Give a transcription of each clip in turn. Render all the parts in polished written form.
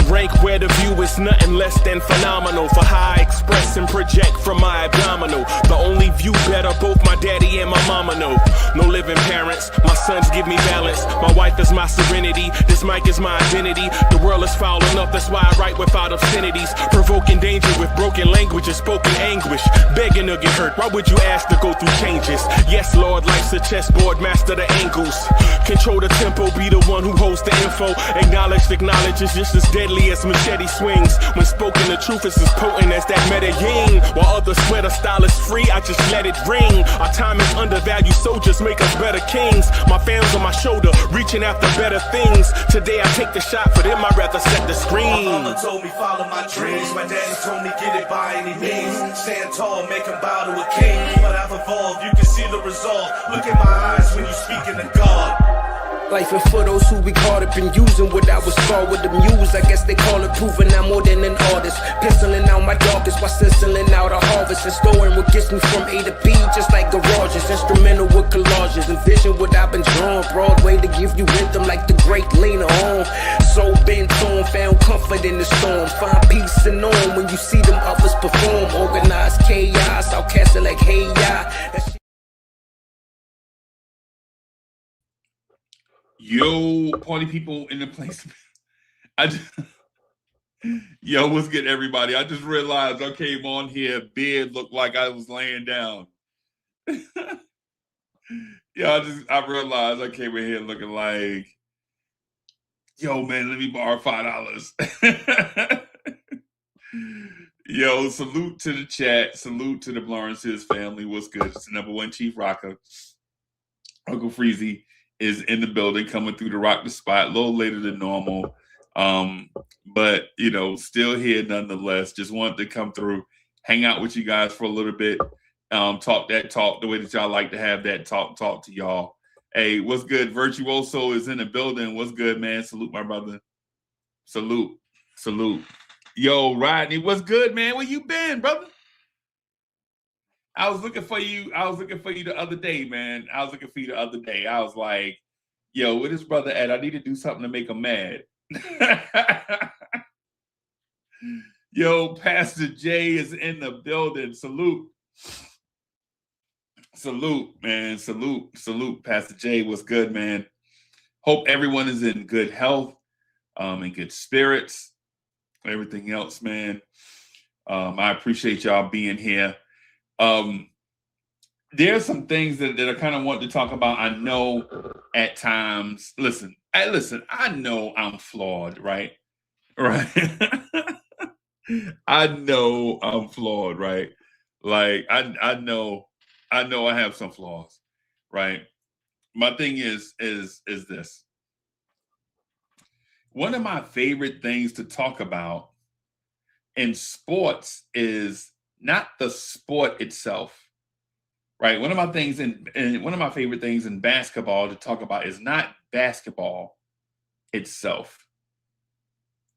rank where the view is nothing less than phenomenal. For how I express and project from my abdominal. The only view better, both my daddy and my mama know. No living parents, my sons give me balance. My wife is my serenity, this mic is my identity. The world is foul enough, that's why I write without obscenities. Provoking danger with broken language and spoken anguish. Begging to get hurt, why would you ask to go through changes? Yes, Lord, life's a chessboard, master the angles. Control the tempo, be the one who holds the info. Acknowledge is just as deadly as machete swings. When spoken, the truth is as potent as that Medellin. While others swear the style is free, I just let it ring. Our time is undervalued, soldiers make us better kings. My fans on my shoulder, reaching after better things. Today I take the shot, for them I'd rather set the screen. My mama told me follow my dreams. My daddy told me get it by any means. Stand tall, make him bow to a king. But I've evolved, you can see the resolve. Look in my eyes when you speaking to God. Life and for those who we caught up in using what I was scarred with the muse. I guess they call it proving I'm more than an artist. Penciling out my darkest while sizzling out a harvest. And storing what gets me from A to B, just like garages. Instrumental with collages. Envision what I've been drawing. Broadway to give you rhythm like the great Lena Horne. So bent on, found comfort in the storm. Find peace and on when you see them others perform. Organized chaos, I'll cast it like hey ya. Yo, party people in the place. Yo, what's good, everybody? I just realized I came on here, beard looked like I was laying down. I realized I came in here looking like, yo, man, let me borrow $5. Yo, salute to the chat. Salute to the Lawrence's family. What's good? It's the number one Chief Rocker. Uncle Freezy is in the building, coming through to rock the spot a little later than normal. But, you know, still here nonetheless. Just wanted to come through, hang out with you guys for a little bit, talk that talk the way that y'all like to have that talk to y'all. Hey, what's good? Virtuoso is in the building. What's good, man? Salute, my brother. Salute. Yo, Rodney, what's good, man? Where you been, brother? I was looking for you the other day, man. I was like, yo, where this brother at? I need to do something to make him mad. Yo, Pastor J is in the building. Salute, man. Salute. Pastor J, what's good, man? Hope everyone is in good health, and good spirits. Everything else, man. I appreciate y'all being here. There's some things that I kind of want to talk about. I know at times, listen, I know I'm flawed, right? I know I'm flawed, right? Like I know I have some flaws, right? My thing is this. One of my favorite things to talk about in sports is not the sport itself, right? One of my favorite things in basketball to talk about is not basketball itself,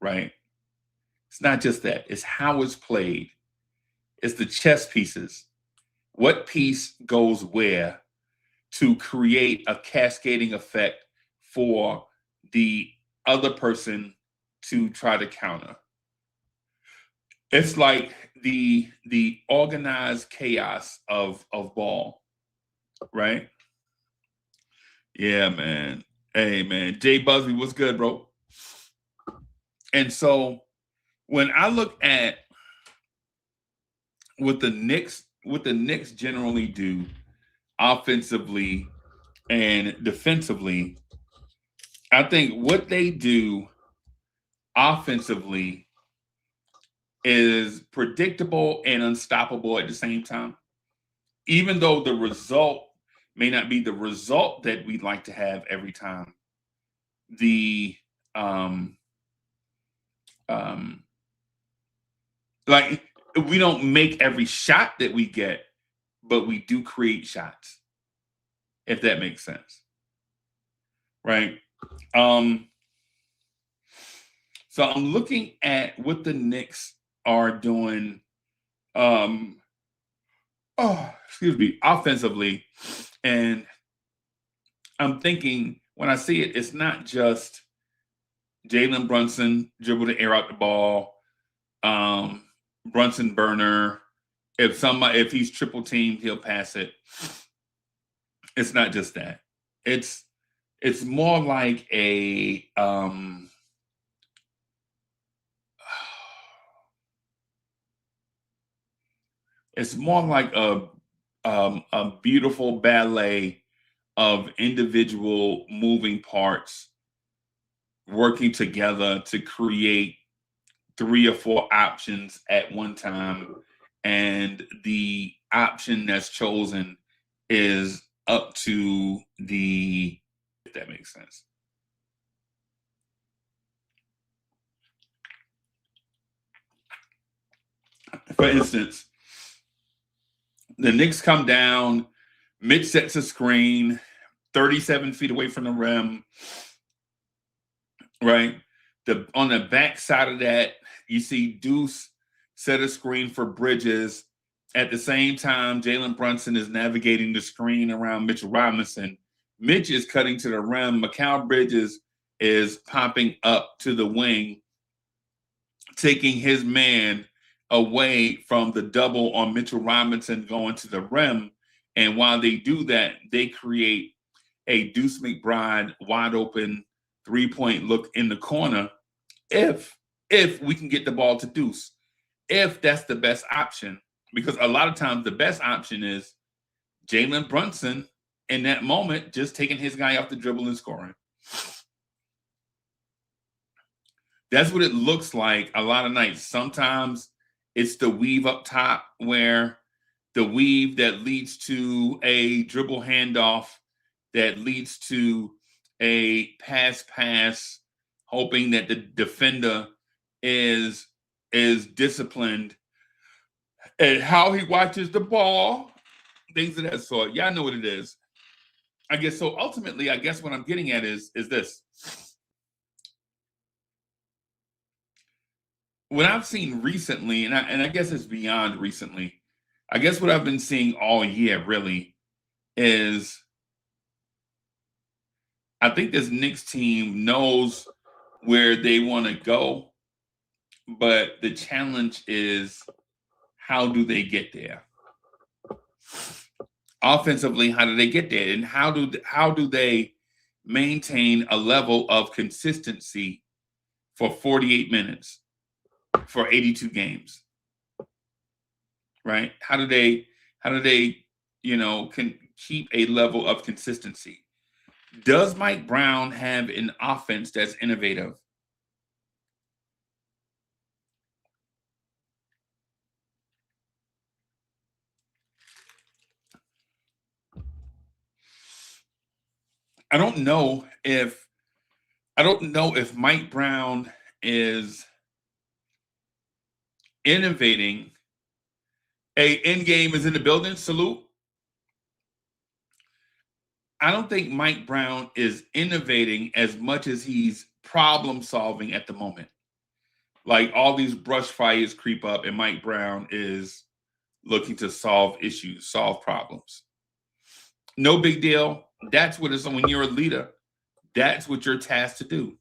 right? It's not just that. It's how it's played. It's the chess pieces. What piece goes where to create a cascading effect for the other person to try to counter. It's like the organized chaos of ball, right? Yeah, man. Hey, man. Jay Busby, what's good, bro? And so when I look at what the Knicks generally do offensively and defensively, I think what they do offensively is predictable and unstoppable at the same time. Even though the result may not be the result that we'd like to have every time, like we don't make every shot that we get, but we do create shots, if that makes sense, right? So I'm looking at what the Knicks are doing, offensively. And I'm thinking when I see it, it's not just Jalen Brunson dribble to air out the ball. Brunson burner. If he's triple teamed, he'll pass it. It's not just that. It's more like a it's more like a beautiful ballet of individual moving parts working together to create 3 or 4 options at one time, and the option that's chosen is up to the, if that makes sense. For instance, the Knicks come down, Mitch sets a screen 37 feet away from the rim, right? On the back side of that, you see Deuce set a screen for Bridges. At the same time, Jalen Brunson is navigating the screen around Mitchell Robinson. Mitch is cutting to the rim. Mikal Bridges is popping up to the wing, taking his man away from the double on Mitchell Robinson going to the rim. And while they do that, they create a Deuce McBride wide open 3-point look in the corner. If we can get the ball to Deuce, if that's the best option, because a lot of times the best option is Jalen Brunson in that moment, just taking his guy off the dribble and scoring. That's what it looks like a lot of nights. Sometimes it's the weave up top, where the weave that leads to a dribble handoff, that leads to a pass, hoping that the defender is disciplined and how he watches the ball, things of that sort. Y'all know what it is. I guess so. Ultimately, I guess what I'm getting at is this. What I've seen recently, and I guess it's beyond recently, I guess what I've been seeing all year really is, I think this Knicks team knows where they want to go, but the challenge is, how do they get there? Offensively, how do they get there? And how do they maintain a level of consistency for 48 minutes, for 82 games? Right? How do they can keep a level of consistency? Does Mike Brown have an offense that's innovative? I don't know if Mike Brown is innovating. End game is in the building. Salute. I don't think Mike Brown is innovating as much as he's problem solving at the moment. Like, all these brush fires creep up, and Mike Brown is looking to solve issues, solve problems. No big deal. That's what it's, when you're a leader, that's what you're tasked to do.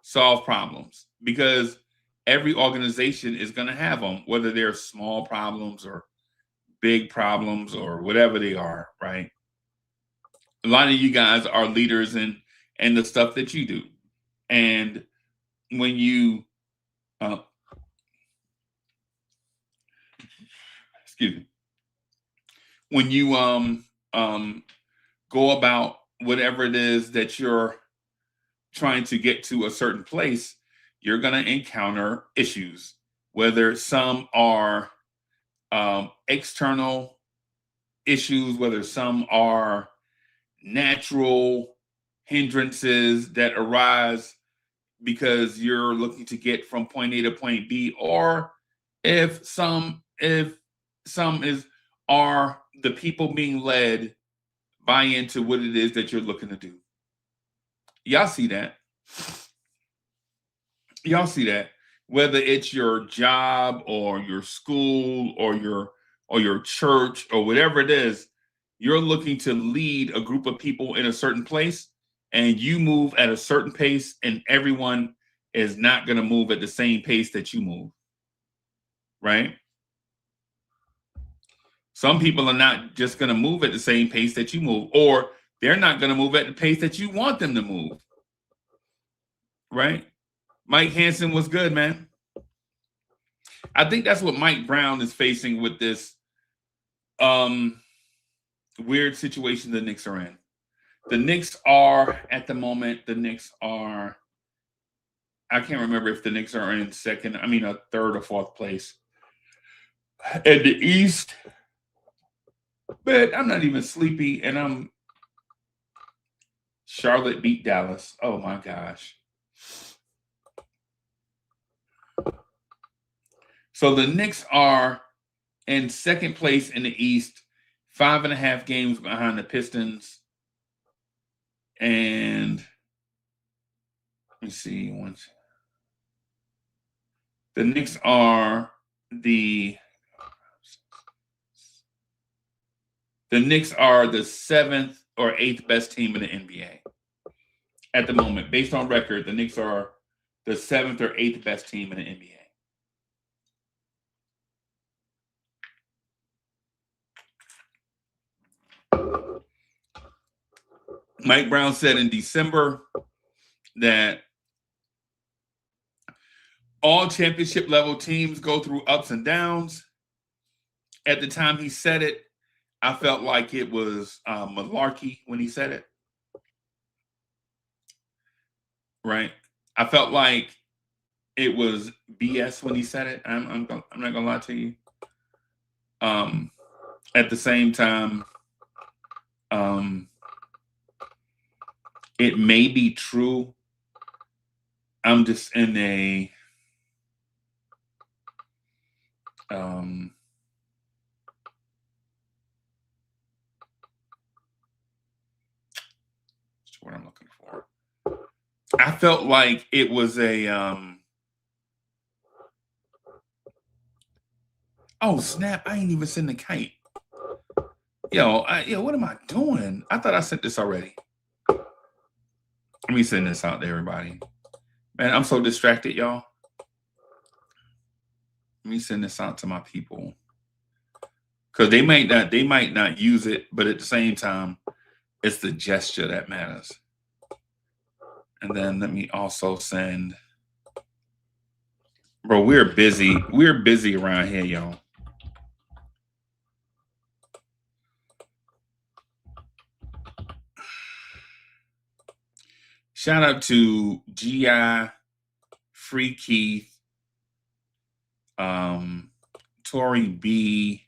Solve problems, because every organization is going to have them, whether they're small problems or big problems or whatever they are, right? A lot of you guys are leaders in the stuff that you do. And when you when you go about whatever it is that you're trying to get to a certain place, you're going to encounter issues, whether some are external issues, whether some are natural hindrances that arise because you're looking to get from point A to point B, or if some are the people being led buy into what it is that you're looking to do. Y'all see that? Y'all see that? Whether it's your job or your school or your church or whatever it is, you're looking to lead a group of people in a certain place, and you move at a certain pace, and everyone is not going to move at the same pace that you move, right? Some people are not just going to move at the same pace that you move, or they're not going to move at the pace that you want them to move, right? Mike Hansen was good, man. I think that's what Mike Brown is facing with this weird situation the Knicks are in. The Knicks are, at the moment, I can't remember if the Knicks are in third or fourth place. In the East, but I'm not even sleepy, and Charlotte beat Dallas. Oh my gosh. So the Knicks are in second place in the East, 5.5 games behind the Pistons. And let me see. The Knicks are the 7th or 8th best team in the NBA. At the moment, based on record, the Knicks are the 7th or 8th best team in the NBA. Mike Brown said in December that all championship level teams go through ups and downs. At the time he said it, I felt like it was malarkey when he said it. Right? I felt like it was BS when he said it. I'm not gonna lie to you. At the same time, it may be true. I'm just in a that's what I'm looking for. I felt like it was a oh snap, I ain't even send the kite. Yo, what am I doing? I thought I sent this already. Let me send this out to everybody. Man, I'm so distracted, y'all. Let me send this out to my people. Because they might not use it, but at the same time, it's the gesture that matters. And then let me also send. Bro, we're busy. We're busy around here, y'all. Shout out to G.I., Free Keith, Tori B,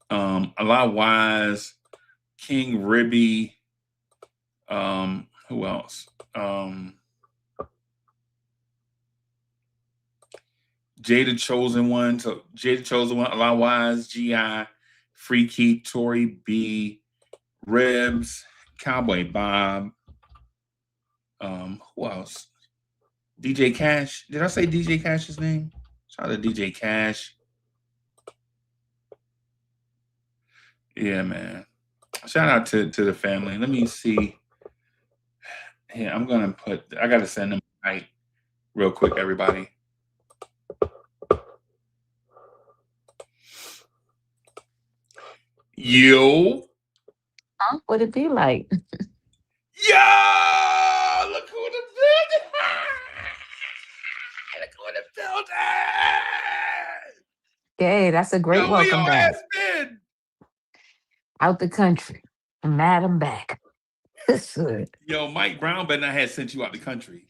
Allah Wise, King Ribby, who else? Jada Chosen One, Allah Wise, G.I., Free Keith, Tori B, Ribs, Cowboy Bob. Who else? DJ Cash. Did I say DJ Cash's name? Shout out to DJ Cash. Yeah, man. Shout out to the family. Let me see. Yeah, I gotta send them a night real quick, everybody. Yo. Huh? What it be like? Yo! Look who in the building! Look who in the building! Hey, that's a great welcome back. Been? Out the country. I'm mad I'm back. Yo, Mike Brown better not have sent you out the country.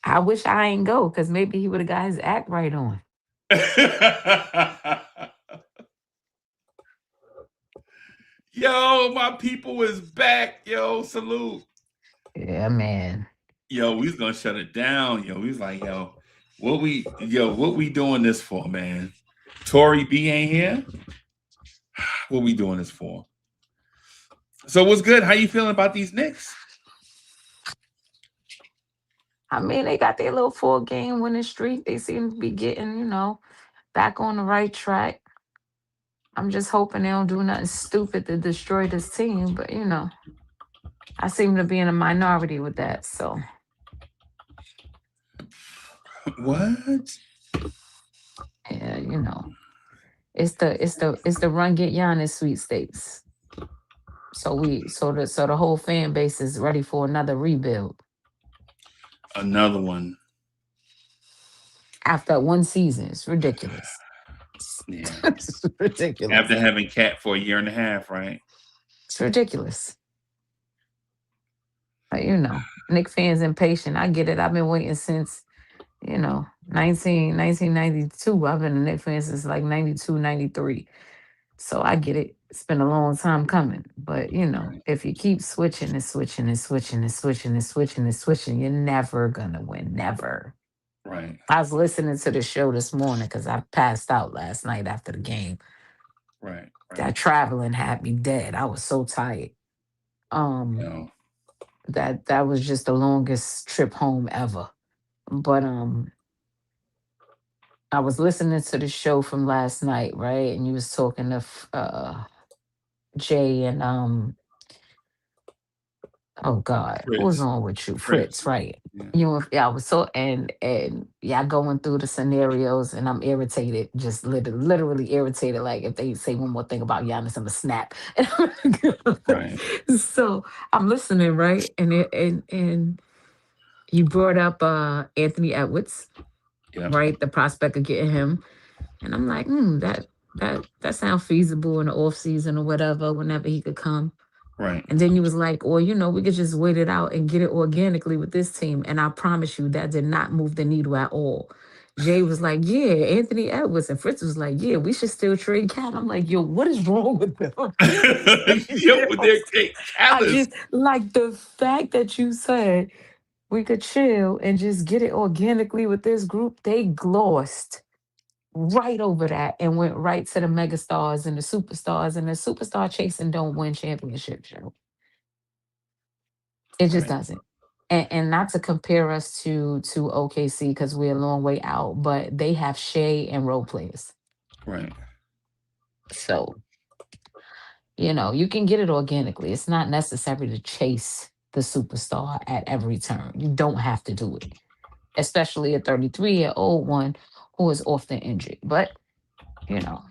I wish I ain't go, because maybe he would have got his act right on. Yo, my people is back. Yo, salute. Yeah, man. Yo, we was gonna shut it down. Yo, we was like, what we doing this for, man? Tori B ain't here. What we doing this for? So what's good? How you feeling about these Knicks? I mean, they got their little 4-game winning streak. They seem to be getting, back on the right track. I'm just hoping they don't do nothing stupid to destroy this team. But, I seem to be in a minority with that. So What? yeah, it's the run get Giannis sweepstakes. So the whole fan base is ready for another rebuild Another one. after one season. It's ridiculous. Yeah. It's ridiculous. After having Cat for a year and a half, right? It's ridiculous. But Nick fans impatient. I get it. I've been waiting since 1992. I've been a Nick fan since like 92, 93. So I get it. It's been a long time coming. But Right. if you keep switching and switching and switching and switching and switching and switching, you're never gonna win. Never. Right. I was listening to the show this morning because I passed out last night after the game. Right. That Right. traveling had me dead. I was so tired. You Um, know, that was just the longest trip home ever. But I was listening to the show from last night, right? And you was talking to Jay and oh God, who was Fritz. on with you? Fritz, Fritz. right? Yeah. Yeah, I was so and yeah, going through the scenarios, and I'm irritated, just literally irritated. Like if they say one more thing about Giannis, I'm a snap. Right. So I'm listening, right? And you brought up Anthony Edwards, Yeah. right? The prospect of getting him, and I'm like, that sounds feasible in the off season or whatever, whenever he could come. Right. And then you was like, or we could just wait it out and get it organically with this team. And I promise you, that did not move the needle at all. Jay was like, yeah, Anthony Edwards. And Fritz was like, yeah, we should still trade Cat. I'm like, yo, what is wrong with them? Yo, they're I callous. just like the fact that you said we could chill and just get it organically with this group. They glossed right over that and went right to the megastars and the superstars, and the superstar chasing don't win championships, yo. It just Right. doesn't. And not to compare us to OKC because we're a long way out, but they have Shea and role players. Right. So, you can get it organically. It's not necessary to chase the superstar at every turn. You don't have to do it, especially a 33-year-old one who is often injured. But, you know,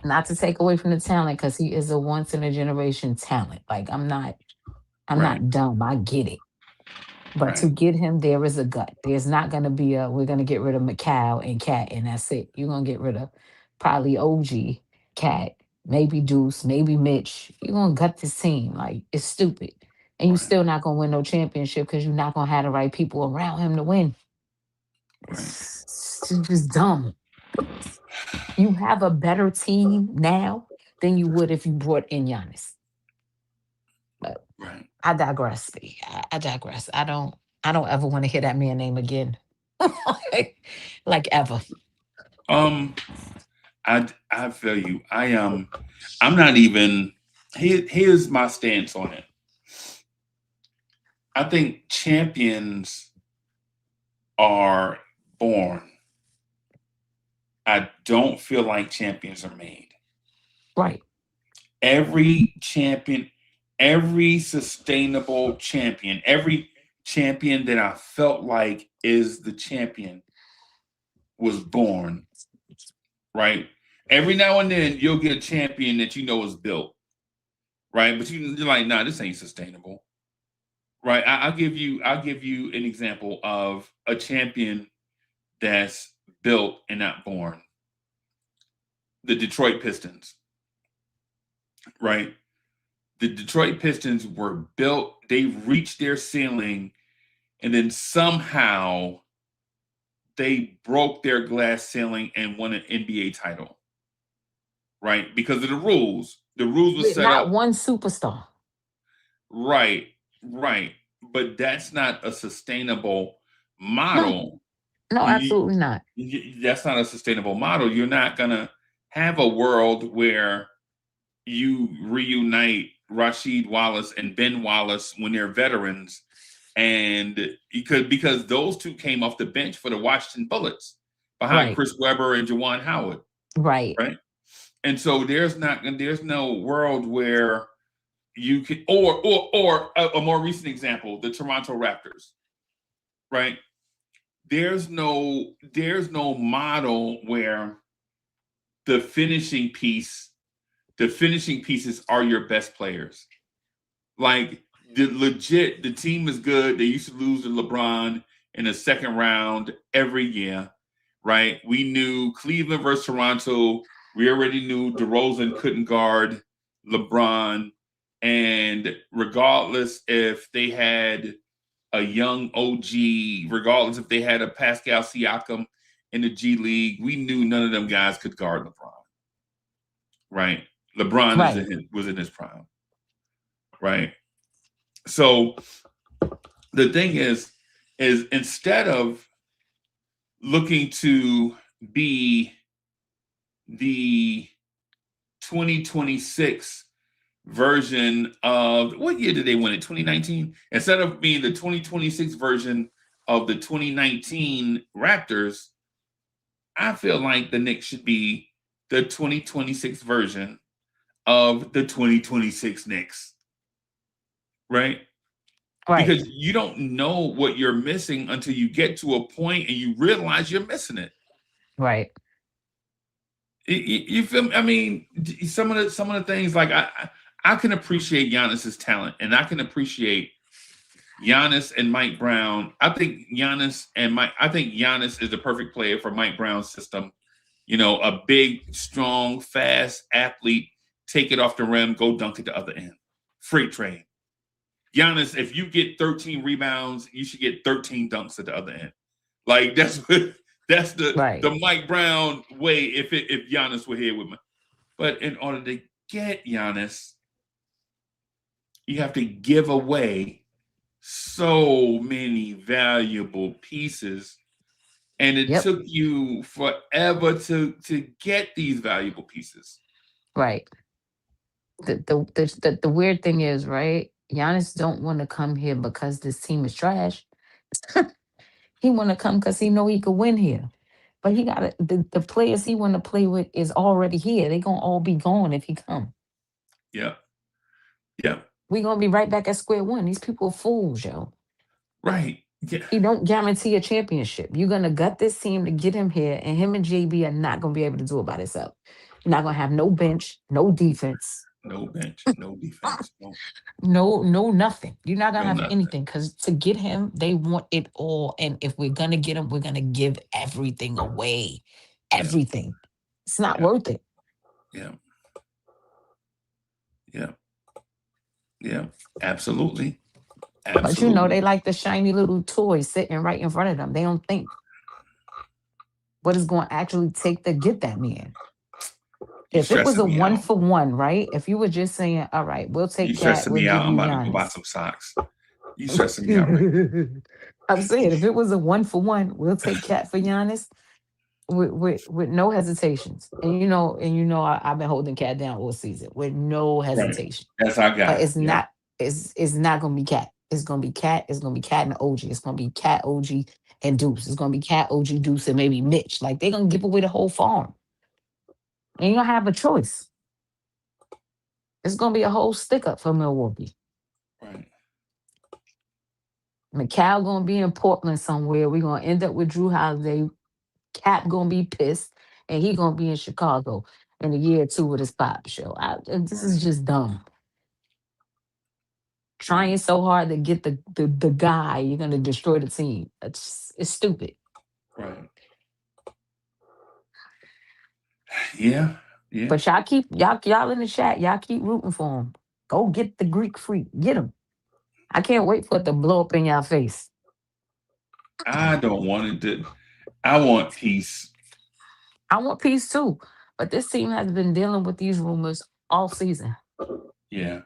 not to take away from the talent because he is a once in a generation talent. Like I'm Right. not dumb. I get it. But to Right. get him, there is a gut. There's not going to be we're going to get rid of McCall and Cat, and that's it. You're going to get rid of probably OG, Cat, maybe Deuce, maybe Mitch. You're going to gut this team. Like, it's stupid. And you're Right. still not going to win no championship because you're not going to have the right people around him to win. Right. It's just dumb. You have a better team now than you would if you brought in Giannis. But Right. I digress. I digress. I don't ever want to hear that man name again. like ever. I feel you. I'm not even here's my stance on it. I think champions are born. I don't feel like champions are made. Right. Every champion, every sustainable champion, every champion that I felt like is the champion was born, right? Every now and then you'll get a champion that you know is built, right? But you're like, nah, this ain't sustainable, right? I'll give you an example of a champion that's built and not born. The Detroit Pistons, right? The Detroit Pistons were built, they reached their ceiling, and then somehow they broke their glass ceiling and won an NBA title, right? Because of the rules. The rules were With set not up. one superstar. Right, right. But that's not a sustainable model. No, absolutely not. That's not a sustainable model. You're not going to have a world where you reunite Rasheed Wallace and Ben Wallace when they're veterans, and because those two came off the bench for the Washington Bullets behind Right. Chris Webber and Juwan Howard, Right. right? And so there's no world where you can, or a more recent example, the Toronto Raptors, right? There's no model where the finishing piece, the finishing pieces are your best players. Like the team is good. They used to lose to LeBron in the second round every year, right? We knew Cleveland versus Toronto. We already knew DeRozan couldn't guard LeBron, and regardless if they had a young OG, regardless if they had a Pascal Siakam in the G League, we knew none of them guys could guard LeBron, right? LeBron Right. was in his prime, right? So the thing is instead of looking to be the 2026 version of, what year did they win it? 2019? Instead of being the 2026 version of the 2019 Raptors, I feel like the Knicks should be the 2026 version of the 2026 Knicks. Right? Right. Because you don't know what you're missing until you get to a point and you realize you're missing it. Right. You feel me? I mean, some of the things, like I can appreciate Giannis's talent, and I can appreciate Giannis and Mike Brown. I think Giannis is the perfect player for Mike Brown's system. You know, a big, strong, fast athlete, take it off the rim, go dunk at the other end. Freight train. Giannis, if you get 13 rebounds, you should get 13 dunks at the other end. Like that's Right. the Mike Brown way. If Giannis were here with me, but in order to get Giannis, you have to give away so many valuable pieces, and it Yep. took you forever to get these valuable pieces. Right. The weird thing is, right? Giannis don't want to come here because this team is trash. He want to come because he know he could win here. But he got the players he want to play with is already here. They gonna all be gone if he come. Yeah, yeah, We gonna be right back at square one. These people are fools, yo. right. Yeah, He don't guarantee a championship. You're gonna gut this team to get him here, and him and JB are not gonna be able to do it by themselves. You're not gonna have no bench, no defense, no bench, no defense, no nothing. You're not gonna no have nothing. anything because to get him, they want it all. And if we're gonna get him, we're gonna give everything away. Yeah, Everything. It's not yeah, worth it. yeah, yeah, yeah. Absolutely, But you know, absolutely. they like the shiny little toy sitting right in front of them. They don't think what it's going to actually take to get that man. You If it was a stressing me one out. for one, right? If you were just saying, all right, we'll You take Cat, stressing we'll me give out. I'm you about to go buy Giannis. some socks. You stressing me out right I'm saying if it was a one for one, we'll take Cat for Giannis with no hesitations. And I've been holding Cat down all season with no Right. hesitation. That's our But guy. it's Yeah. not it's not gonna be Cat. It's gonna be Cat. It's gonna be Cat and OG. It's gonna be Cat, OG, and Deuce. It's gonna be Cat, OG, Deuce, and maybe Mitch. Like they're gonna give away the whole farm. And you're gonna have a choice. It's gonna be a whole stick up for Milwaukee. Right. McCall gonna be in Portland somewhere. We're gonna end up with Drew Holiday. Cap gonna be pissed, and he gonna be in Chicago in a year or two with his pop show. This is Right. just dumb. Right. Trying so hard to get the guy, you're gonna destroy the team. It's stupid. Right. Yeah. Yeah. But y'all in the chat, y'all keep rooting for him. Go get the Greek freak. Get him. I can't wait for it to blow up in y'all face. I don't want it to. I want peace. I want peace too. But this team has been dealing with these rumors all season. Yeah.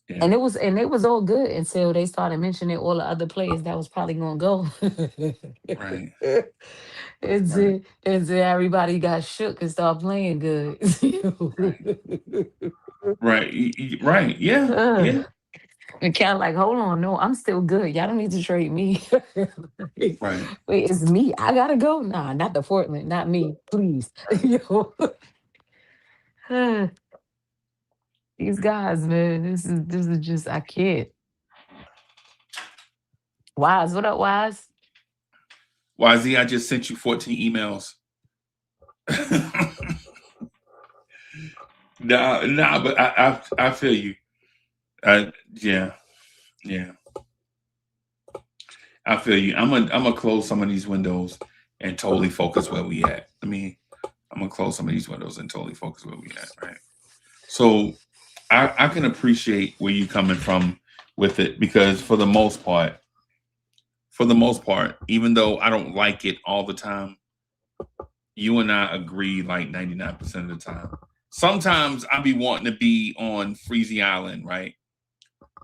Yeah. And it was all good until they started mentioning all the other players that was probably gonna go. Right. Right. Until everybody got shook and started playing good. Right. Right. Right. Yeah. Yeah. And kind of like, hold on, no, I'm still good. Y'all don't need to trade me. Wait, Right. it's me. I gotta go. Nah, not the Portland, not me, please. Yo. These guys, man, this is just I can't. Wise, what up, Wise? YZ, I just sent you 14 emails. Nah, but I feel you. Yeah, yeah, I feel you. I'm gonna close some of these windows and totally focus where we at. I'm gonna close some of these windows and totally focus where we at. Right. So I can appreciate where you coming from with it because for the most part, even though I don't like it all the time, you and I agree like 99% of the time. Sometimes I be wanting to be on Freezy Island, right?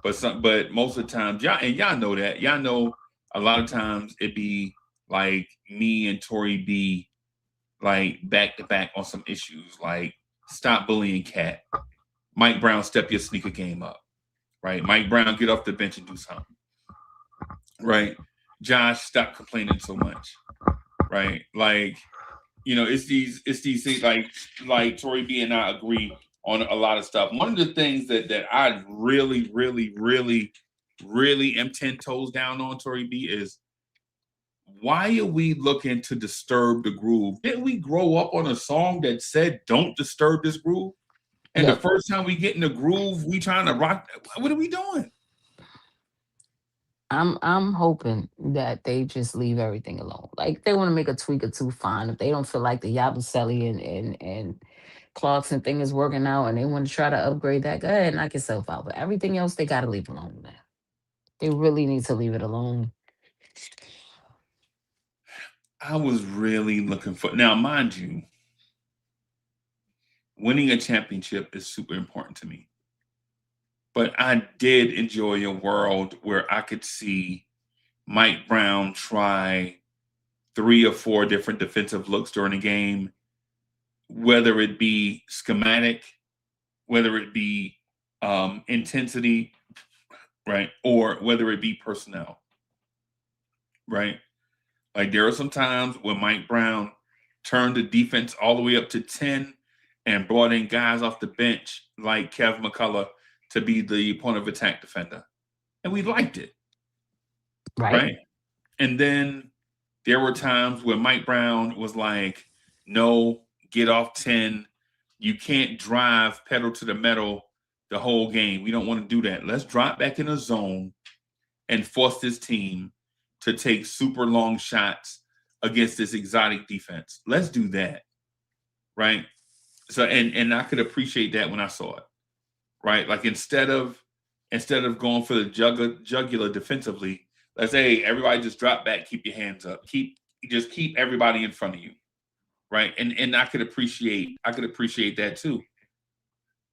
But most of the time, y'all know that. Y'all know a lot of times it be like me and Tori B like back to back on some issues like stop bullying Cat. Mike Brown, step your sneaker game up. Right? Mike Brown, get off the bench and do something. Right? Josh, stop complaining so much. Right? Like, it's these things like Tori B and I agree on a lot of stuff. One of the things that I really, really, really, really am 10 toes down on, Tori B, is why are we looking to disturb the groove? Didn't we grow up on a song that said don't disturb this groove? And the Yep. first time we get in the groove, we trying to rock. What are we doing? I'm hoping that they just leave everything alone. Like they want to make a tweak or two, fine. If they don't feel like the Yabusele and Clarkson thing is working out and they want to try to upgrade that, go ahead, knock yourself out. But everything else they gotta leave alone, man. They really need to leave it alone. I was really looking for now, mind you, winning a championship is super important to me. But I did enjoy a world where I could see Mike Brown try 3 or 4 different defensive looks during the game, whether it be schematic, whether it be intensity, right, or whether it be personnel, right. Like there are some times when Mike Brown turned the defense all the way up to 10 and brought in guys off the bench like Kev McCullough to be the point of attack defender. And we liked it, Right? right? And then there were times where Mike Brown was like, no, get off 10. You can't drive pedal to the metal the whole game. We don't want to do that. Let's drop back in a zone and force this team to take super long shots against this exotic defense. Let's do that. Right. So and I could appreciate that when I saw it. Right. Like instead of going for the jugular defensively, let's say everybody just drop back, keep your hands up, keep everybody in front of you. Right. And I could appreciate that too.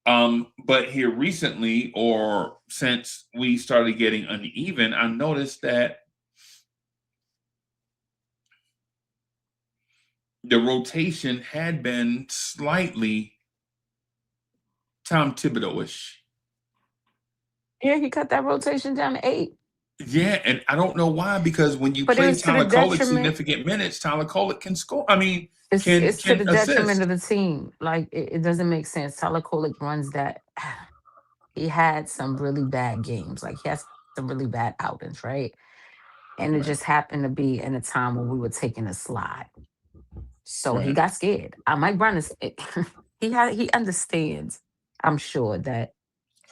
But here recently, or since we started getting uneven, I noticed that the rotation had been slightly Tom Thibodeau-ish. Yeah, he cut that rotation down to 8. Yeah, and I don't know why, because when you But it play was to the Tyler Kolek detriment. significant minutes, Tyler Kolek can score. I mean, It's to the can detriment assist. of the team. Like it doesn't make sense. Tyler Kolek runs that. He had some really bad games. Like he has some really bad outings, right? And it Right, just happened to be in a time when we were taking a slide. So he right, got scared. Mike Brown is he understands, I'm sure, that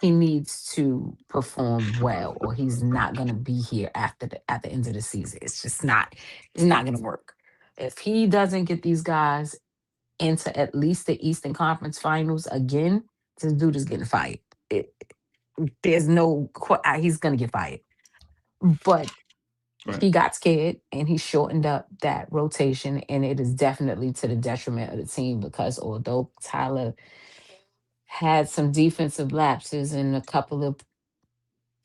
he needs to perform well or he's not gonna be here at the end of the season. It's not gonna work. If he doesn't get these guys into at least the Eastern Conference Finals again, this dude is getting fired. It, there's no he's gonna get fired. But right. he got scared and he shortened up that rotation, and it is definitely to the detriment of the team because although Tyler had some defensive lapses in a couple of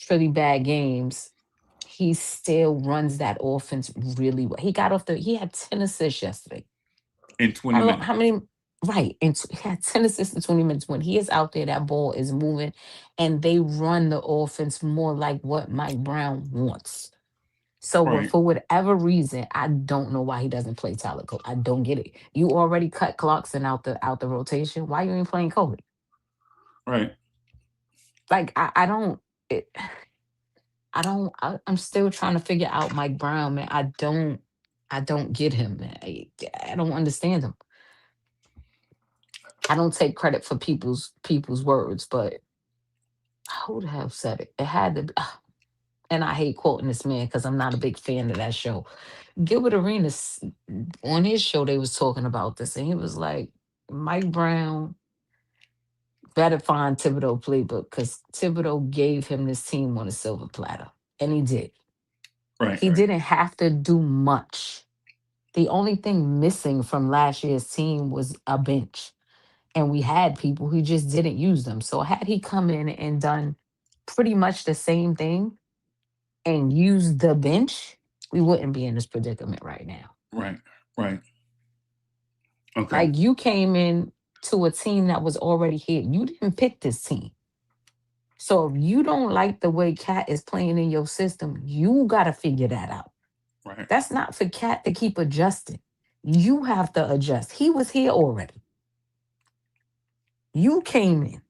pretty bad games, he still runs that offense really well. He had 10 assists yesterday. In 20 minutes. How many? Right. And he had 10 assists in 20 minutes. When he is out there, that ball is moving and they run the offense more like what Mike Brown wants. So Right, for whatever reason, I don't know why he doesn't play Tyler Cole. I don't get it. You already cut Clarkson out the rotation. Why you ain't playing Kobe? right. Like I don't. It, I don't. I'm still trying to figure out Mike Brown, man. I don't. I don't get him, man. I don't understand him. I don't take credit for people's words, but who the hell said it? It had to. Be, and I hate quoting this man because I'm not a big fan of that show. Gilbert Arenas on his show, they was talking about this, and he was like, Mike Brown better find Thibodeau playbook because Thibodeau gave him this team on a silver platter, and he did. Right. He didn't have to do much. The only thing missing from last year's team was a bench, and we had people who just didn't use them. So had he come in and done pretty much the same thing and used the bench, we wouldn't be in this predicament right now. Right. Right. Okay. Like you came in to a team that was already here. You didn't pick this team. So if you don't like the way Cat is playing in your system, you got to figure that out. Right. That's not for Cat to keep adjusting. You have to adjust. He was here already. You came in.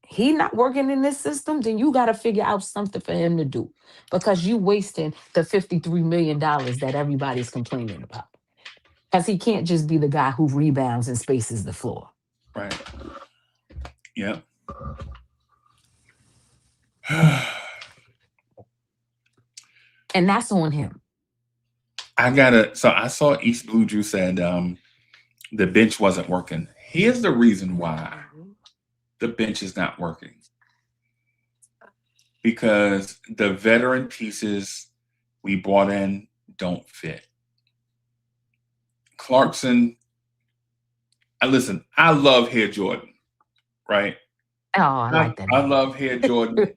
He not working in this system, then you got to figure out something for him to do because you wasting the $53 million that everybody's complaining about. Because he can't just be the guy who rebounds and spaces the floor. Right. Yeah. And that's on him. So I saw East Blue Drew said the bench wasn't working. Here's the reason why the bench is not working. Because the veteran pieces we brought in don't fit. Clarkson, listen, I love Hair Jordan, right? Oh, I like that. I love Hair Jordan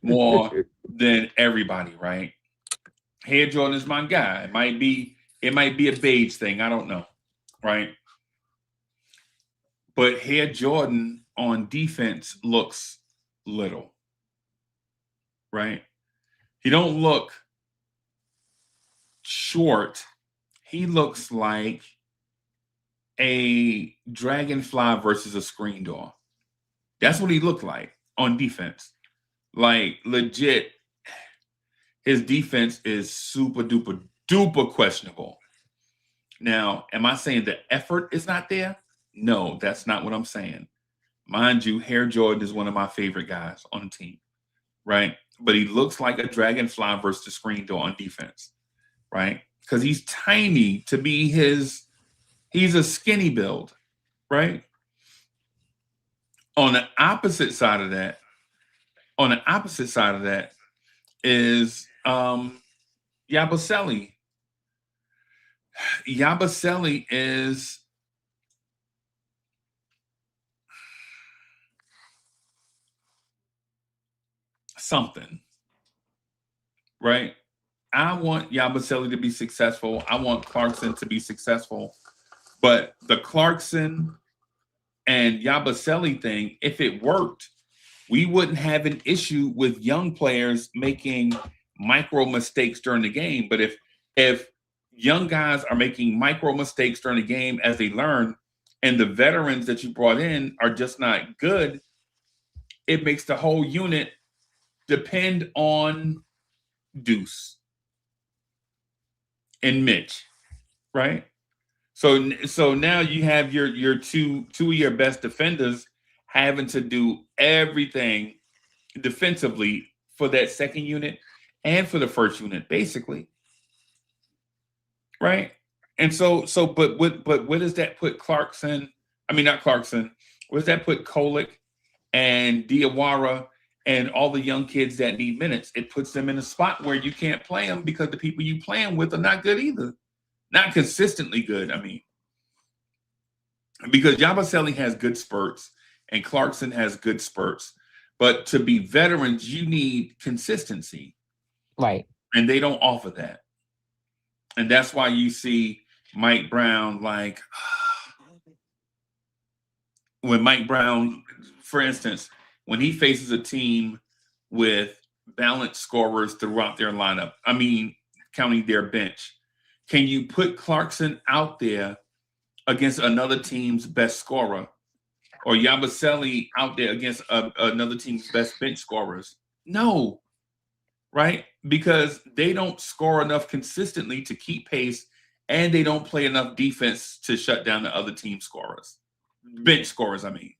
more than everybody, right? Hair Jordan is my guy. It might be a beige thing. I don't know, right? But Hair Jordan on defense looks little, right? He don't look short. He looks like a dragonfly versus a screen door. That's what he looked like on defense. Like legit, his defense is super duper duper questionable. Now, am I saying the effort is not there? No, that's not what I'm saying. Mind you, Hair Jordan is one of my favorite guys on the team, right? But he looks like a dragonfly versus the screen door on defense, right? Because he's tiny to be he's a skinny build, right? On the opposite side of that is Yabusele. Yabusele is something, right? I want Yabusele to be successful. I want Clarkson to be successful. But the Clarkson and Yabusele thing, if it worked, we wouldn't have an issue with young players making micro mistakes during the game. But if young guys are making micro mistakes during the game as they learn, and the veterans that you brought in are just not good, it makes the whole unit depend on Deuce and Mitch, right? So now you have your two of your best defenders having to do everything defensively for that second unit and for the first unit, basically, right? And but where does that put Clarkson? I mean, not Clarkson. Where does that put Kolick and Diawara and all the young kids that need minutes? It puts them in a spot where you can't play them because the people you play them with are not good either. Not consistently good, I mean. Because Yabusele has good spurts and Clarkson has good spurts. But to be veterans, you need consistency. Right. And they don't offer that. And that's why you see Mike Brown, like, when Mike Brown, for instance, when he faces a team with balanced scorers throughout their lineup, I mean, counting their bench, can you put Clarkson out there against another team's best scorer or Yabusele out there against another team's best bench scorers? No, right? Because they don't score enough consistently to keep pace, and they don't play enough defense to shut down the other team scorers, bench scorers. I mean,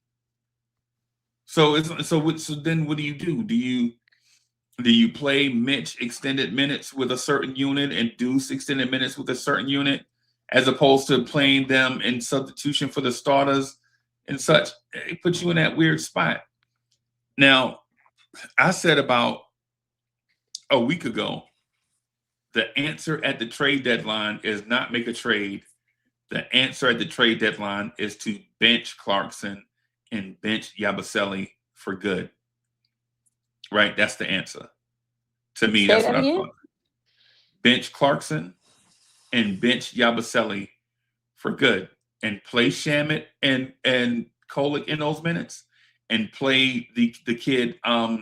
so then what do you do? Do you play Mitch extended minutes with a certain unit and Deuce extended minutes with a certain unit, as opposed to playing them in substitution for the starters and such? It puts you in that weird spot. Now, I said about a week ago, the answer at the trade deadline is not make a trade. The answer at the trade deadline is to bench Clarkson and bench Yabusele for good. Right? That's the answer. To me, that's what I thought. Bench Clarkson and bench Yabusele for good, and play Shamet and Kolick in those minutes, and play the kid Mo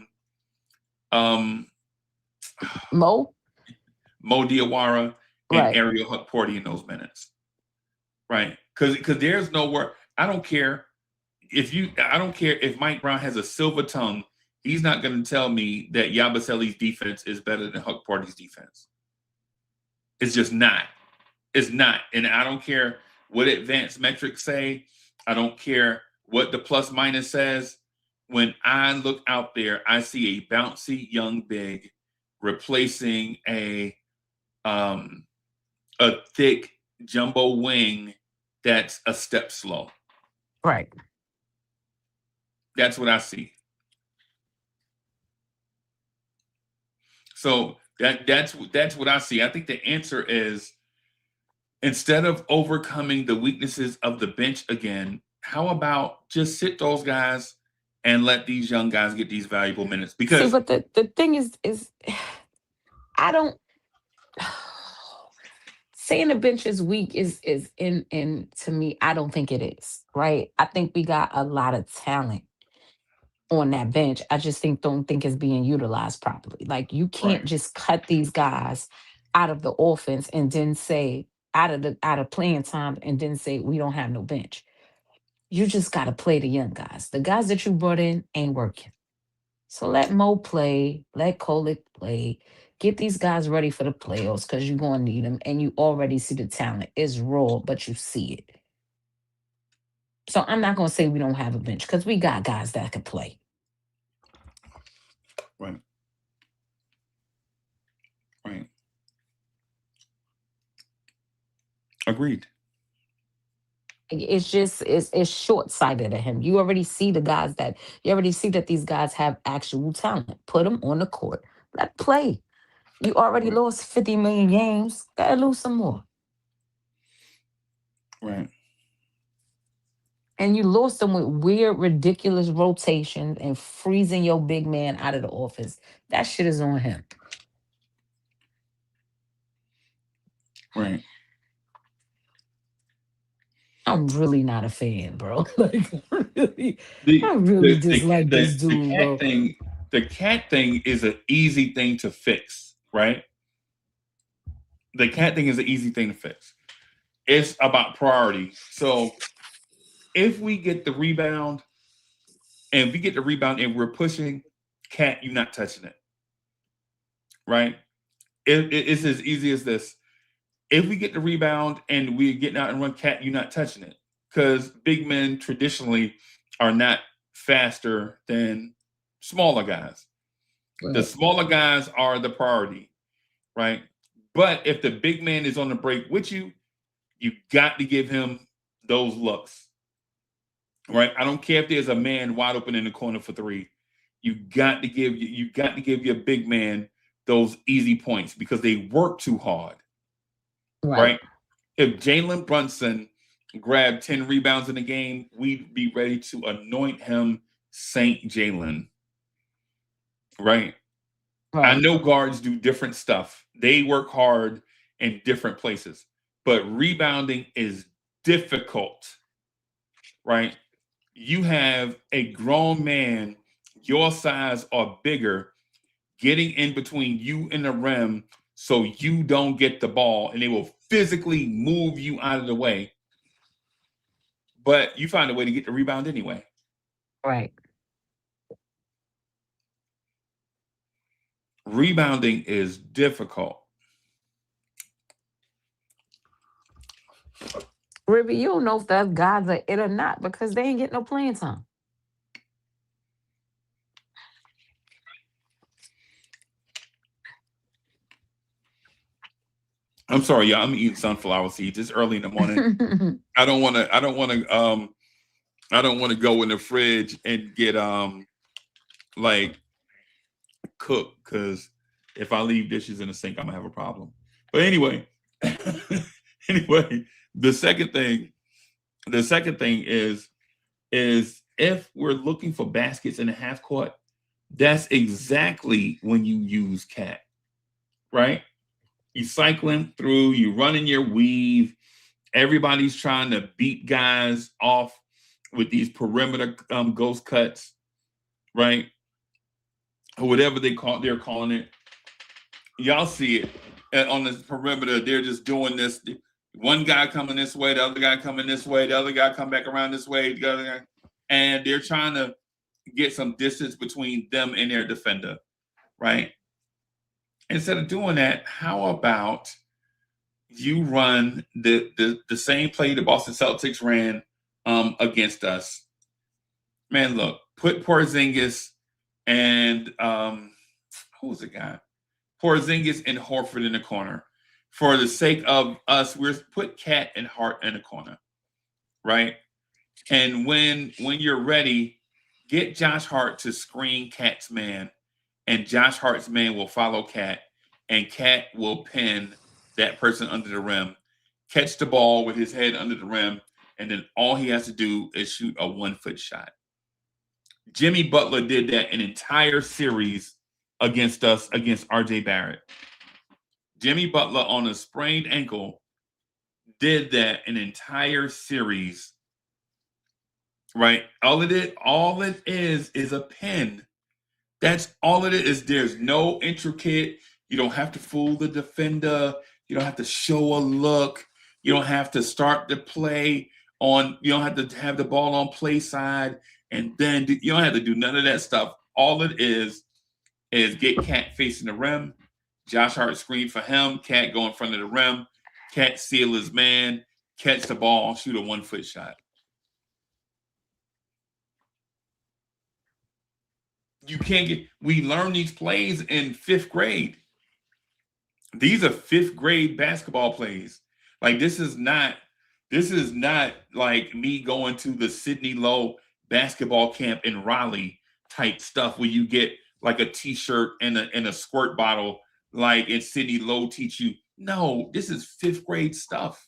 Diawara and Ariel Hukporti in those minutes. Right? Because there's nowhere. I don't care if Mike Brown has a silver tongue. He's not going to tell me that Yabusele's defense is better than Hukporti's defense. It's just not. It's not. And I don't care what advanced metrics say. I don't care what the plus minus says. When I look out there, I see a bouncy young big replacing a thick jumbo wing that's a step slow. Right. That's what I see. So that's what I see. I think the answer is, instead of overcoming the weaknesses of the bench again, how about just sit those guys and let these young guys get these valuable minutes? Because but the thing is I don't saying the bench is weak is in to me, I don't think it is, right? I think we got a lot of talent on that bench. I just don't think it's being utilized properly. Like, you can't just cut these guys out of the offense and then say out of playing time and then say we don't have no bench. You just got to play the young guys. The guys that you brought in ain't working. So let Mo play, let Kolick play, get these guys ready for the playoffs, because you're going to need them, and you already see the talent. It's raw, but you see it. So I'm not going to say we don't have a bench, because we got guys that can play. Right. Agreed. It's just it's short-sighted of him. You already see that these guys have actual talent. Put them on the court. Let play. You already lost 50 million games. Gotta lose some more. Right. And you lost them with weird, ridiculous rotations and freezing your big man out of the office. That shit is on him. Right. I'm really not a fan, bro. Like, I really dislike this dude, bro. The cat thing is an easy thing to fix, right? The cat thing is an easy thing to fix. It's about priority. So if we get the rebound, and we're pushing, cat, you're not touching it. Right? It's as easy as this. If we get the rebound and we're getting out and run, cat, you're not touching it. Because big men traditionally are not faster than smaller guys. Right. The smaller guys are the priority, right? But if the big man is on the break with you, you got to give him those looks, right? I don't care if there's a man wide open in the corner for three. You got to give your big man those easy points, because they work too hard. Right? If Jalen Brunson grabbed 10 rebounds in a game, we'd be ready to anoint him Saint Jalen. Right? I know guards do different stuff. They work hard in different places, but rebounding is difficult. Right? You have a grown man your size or bigger getting in between you and the rim so you don't get the ball, and they will physically move you out of the way. But you find a way to get the rebound anyway. Right. Rebounding is difficult. Ribby, you don't know if the guys are it or not because they ain't getting no playing time. I'm sorry, y'all. I'm eating sunflower seeds. It's early in the morning. I don't want to go in the fridge and get like cooked, because if I leave dishes in the sink, I'm gonna have a problem. But anyway, the second thing is if we're looking for baskets in the half court, that's exactly when you use Cat, right? You cycling through, you running your weave. Everybody's trying to beat guys off with these perimeter ghost cuts, right? Or whatever they're calling it. Y'all see it on the perimeter. They're just doing this. One guy coming this way, the other guy coming this way, the other guy come back around this way, the other guy, and they're trying to get some distance between them and their defender, right? Instead of doing that, how about you run the same play the Boston Celtics ran against us? Man, look, put Porzingis and who was the guy? Porzingis and Horford in the corner. For the sake of us, we're put Cat and Hart in the corner, right? And when you're ready, get Josh Hart to screen Cat's man, and Josh Hart's man will follow Cat, and Cat will pin that person under the rim, catch the ball with his head under the rim, and then all he has to do is shoot a 1-foot shot. Jimmy Butler did that an entire series against us, against RJ Barrett. Jimmy Butler on a sprained ankle did that an entire series, right? All it is a pin. That's all it is. There's no intricate. You don't have to fool the defender. You don't have to show a look. You don't have to start the play on. You don't have to have the ball on play side, and then you don't have to do none of that stuff. All it is get Cat facing the rim. Josh Hart screen for him. Cat go in front of the rim. Cat seal his man. Catch the ball. Shoot a 1-foot shot. You can't get. We learn these plays in 5th grade. These are 5th grade basketball plays. Like this is not like me going to the Sidney Lowe basketball camp in Raleigh type stuff where you get like a t-shirt and a squirt bottle like in Sidney Lowe teach you. No, this is 5th grade stuff.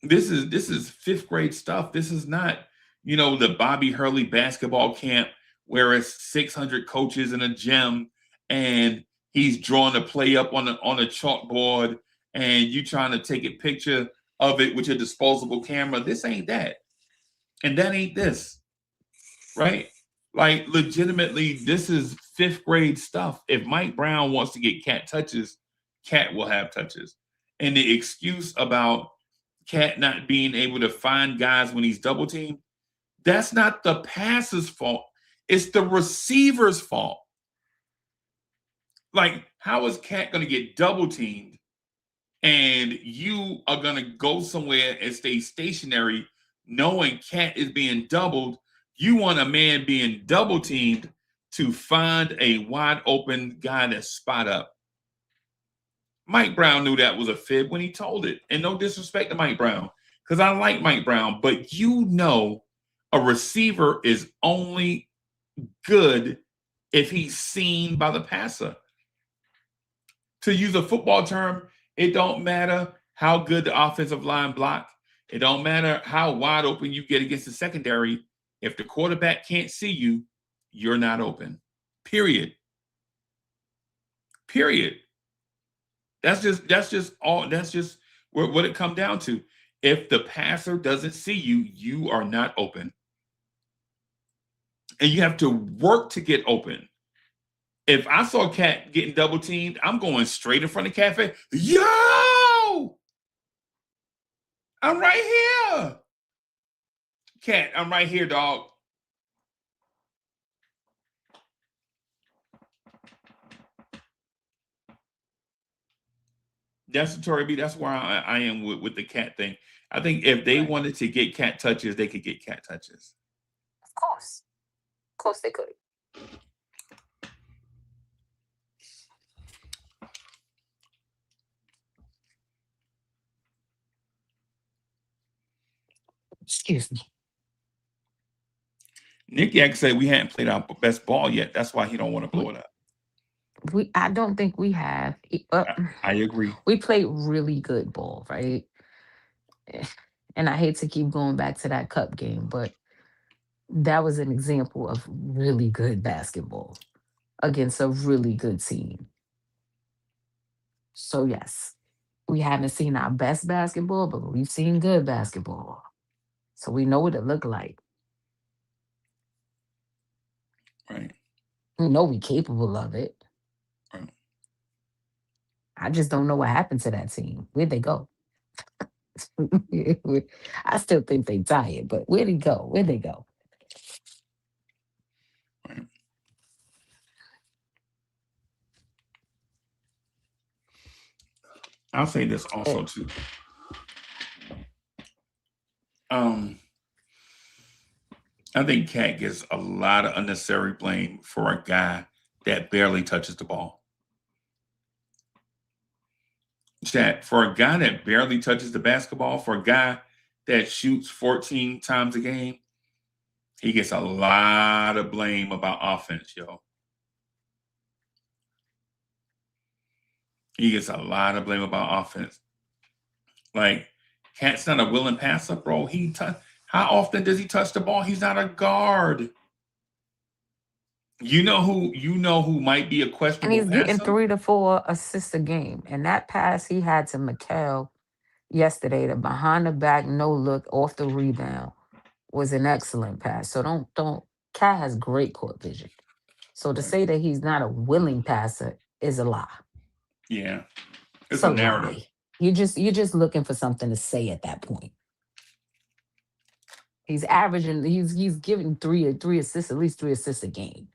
This is 5th grade stuff. This is not, the Bobby Hurley basketball camp where it's 600 coaches in a gym and he's drawing a play up on a chalkboard and you trying to take a picture of it with your disposable camera. This ain't that. And that ain't this. Right? Like legitimately, this is 5th grade stuff. If Mike Brown wants to get Cat touches, Cat will have touches. And the excuse about Cat not being able to find guys when he's double teamed, that's not the passer's fault. It's the receiver's fault. Like, how is Cat going to get double teamed and you are going to go somewhere and stay stationary knowing Cat is being doubled? You want a man being double teamed to find a wide open guy that's spot up. Mike Brown knew that was a fib when he told it. And no disrespect to Mike Brown, because I like Mike Brown, but a receiver is only good if he's seen by the passer. To use a football term, it don't matter how good the offensive line block. It don't matter how wide open you get against the secondary. If the quarterback can't see you, you're not open. Period. That's just what it comes down to. If the passer doesn't see you, you are not open. And you have to work to get open. If I saw Cat getting double teamed, I'm going straight in front of Cat. Yo! I'm right here. Cat, I'm right here, dog. That's Tory B. That's where I am with the cat thing. I think if they Right. wanted to get cat touches, they could get cat touches. Of course they could. Excuse me. Nick Yak said we hadn't played our best ball yet. That's why he don't want to blow it up. I don't think we have. I agree. We played really good ball, right? And I hate to keep going back to that cup game, but that was an example of really good basketball against a really good team. So yes, we haven't seen our best basketball, but we've seen good basketball. So we know what it looked like. Right. We know we're capable of it. Right. I just don't know what happened to that team. Where'd they go? I still think they tired, but where'd he go? Where'd they go? Right. I'll say this also too. I think Cat gets a lot of unnecessary blame for a guy that barely touches the ball. Chat, for a guy that barely touches the basketball, for a guy that shoots 14 times a game, he gets a lot of blame about offense, yo. He gets a lot of blame about offense. Like, Cat's not a willing passer, bro. How often does he touch the ball? He's not a guard. You know who might be a And questionable he's getting passer? 3 to 4 assists a game. And that pass he had to Mikal yesterday, the behind the back, no look off the rebound, was an excellent pass. So don't Cat has great court vision. So to say that he's not a willing passer is a lie. Yeah. It's It's a a narrative. lie. You're just looking for something to say at that point. He's averaging, he's giving three assists, at least 3 assists a game.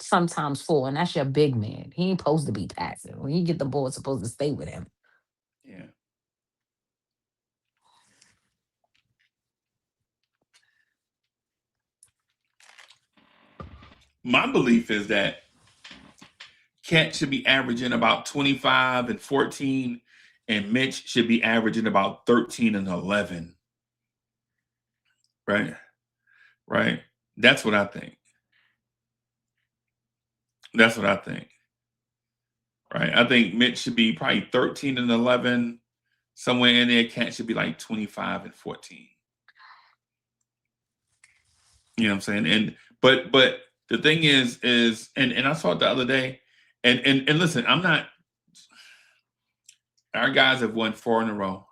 Sometimes 4, and that's your big man. He ain't supposed to be passing. When you get the ball, it's supposed to stay with him. Yeah. My belief is that Cat should be averaging about 25 and 14, and Mitch should be averaging about 13 and 11. Right? Right? That's what I think. That's what I think. Right? I think Mitch should be probably 13 and 11. Somewhere in there, Cat should be like 25 and 14. You know what I'm saying? And but the thing is and I saw it the other day, and listen, I'm not, our guys have won 4 in a row.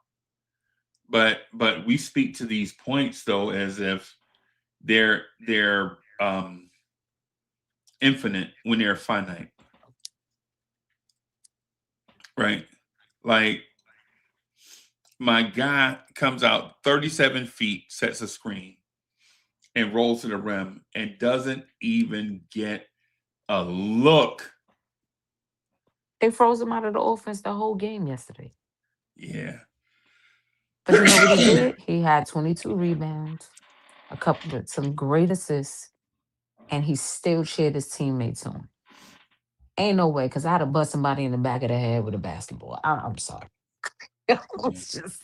But we speak to these points though as if they're infinite when they're finite. Right? Like, my guy comes out 37 feet, sets a screen, and rolls to the rim and doesn't even get a look. They froze him out of the offense the whole game yesterday. Yeah. But you know what he did? He had 22 rebounds, some great assists, and he still cheered his teammates on. Ain't no way, because I'd have bust somebody in the back of the head with a basketball. I'm sorry. It's just,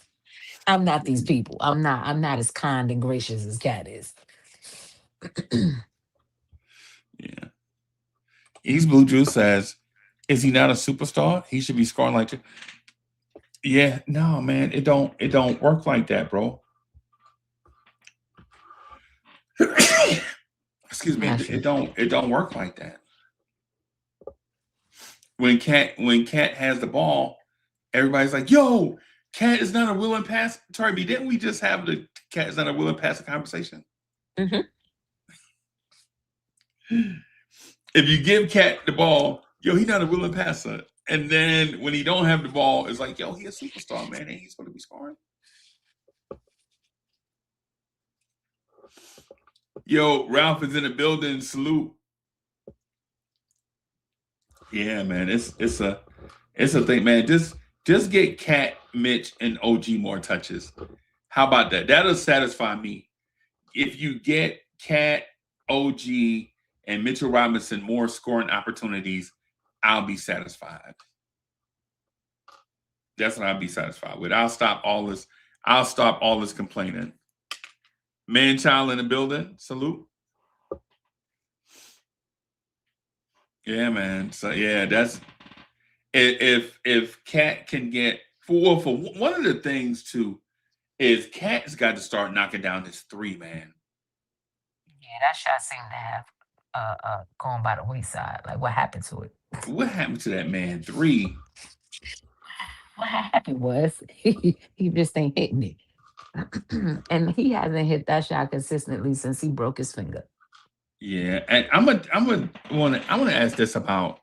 I'm not these people. I'm not as kind and gracious as Cat is. Yeah. East Blue Juice says, is he not a superstar? He should be scoring like. Yeah, no, man, it don't work like that, bro. Excuse me, it don't work like that. When Cat has the ball, everybody's like, "Yo, Cat is not a willing pass." Tory, didn't we just have the Cat is not a willing passer conversation? Mm-hmm. If you give Cat the ball, yo, he's not a willing passer, and then when he don't have the ball, it's like, yo, he a superstar, man, and he's going to be scoring. Yo, Ralph is in the building. Salute. Yeah, man. It's a thing, man. Just get Cat, Mitch, and OG more touches. How about that? That'll satisfy me. If you get Cat, OG, and Mitchell Robinson more scoring opportunities, I'll be satisfied. That's what I'll be satisfied with. I'll stop all this. I'll stop all this complaining. Man, child in the building. Salute. Yeah, man. So yeah, that's if Cat can get for one of the things too is Cat's got to start knocking down his three, man. Yeah, that shot seemed to have going by the wayside. Like, what happened to it? What happened to that man three? What happened was he just ain't hitting it. And he hasn't hit that shot consistently since he broke his finger. Yeah, and I want to ask this about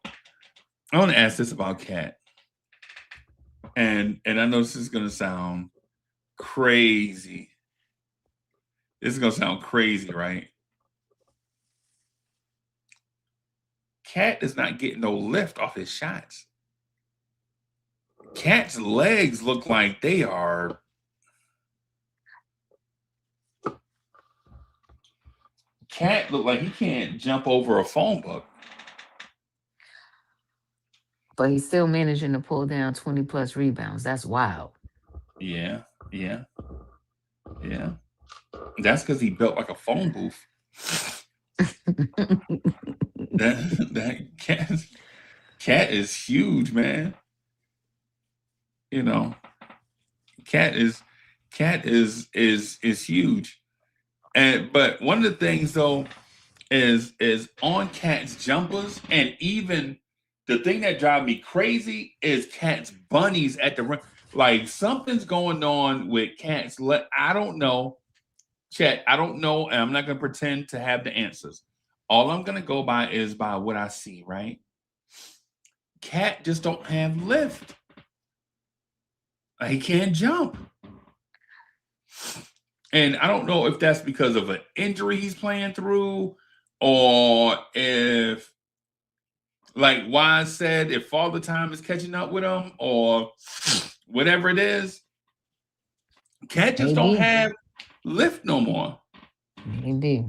Cat. And I know this is gonna sound crazy. This is gonna sound crazy, right? Cat is not getting no lift off his shots. Cat's legs look like they are. Cat look like he can't jump over a phone book. But he's still managing to pull down 20 plus rebounds. That's wild. Yeah. That's because he built like a phone booth. that cat is huge, man. You know, cat is huge. But one of the things though is on Cat's jumpers, and even the thing that drives me crazy is Cat's bunnies at the rim. Like something's going on with Cat's. I don't know, Chat. I don't know, and I'm not going to pretend to have the answers. All I'm going to go by is by what I see. Right? Cat just don't have lift. He can't jump. And I don't know if that's because of an injury he's playing through, or if, like Wise said, if Father Time is catching up with him, or whatever it is. Cat just don't have lift no more. Maybe.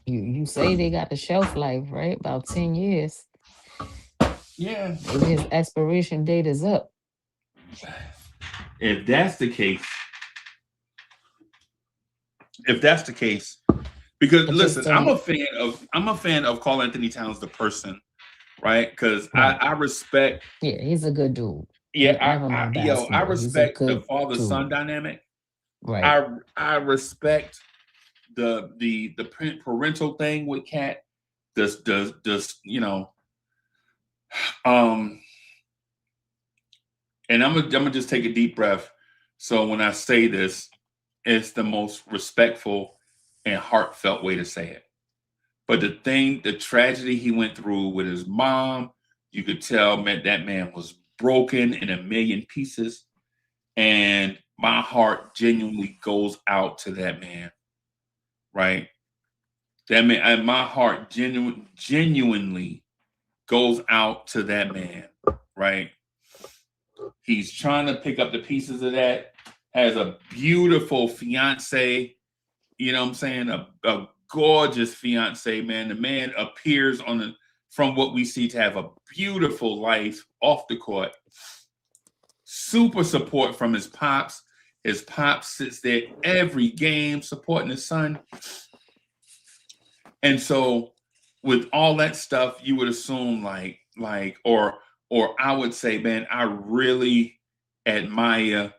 You say they got the shelf life, right? About 10 years. Yeah. Maybe his expiration date is up. If that's the case, because listen, I'm a fan of Karl Anthony Towns the person, right? Because Right. I respect. Yeah, he's a good dude. Yeah, I I respect the father-son dynamic. Right. I respect the parental thing with Cat. Does you know? And I'm gonna just take a deep breath. So when I say this, it's the most respectful and heartfelt way to say it. But the tragedy he went through with his mom, you could tell that man was broken in a million pieces. And my heart genuinely goes out to that man. Right? That man, and my heart genuinely goes out to that man. Right? He's trying to pick up the pieces of that. Has a beautiful fiance, you know what I'm saying? A gorgeous fiance, man. The man appears from what we see to have a beautiful life off the court. Super support from his pops. His pops sits there every game supporting his son. And so with all that stuff, you would assume or I would say, man, I really admire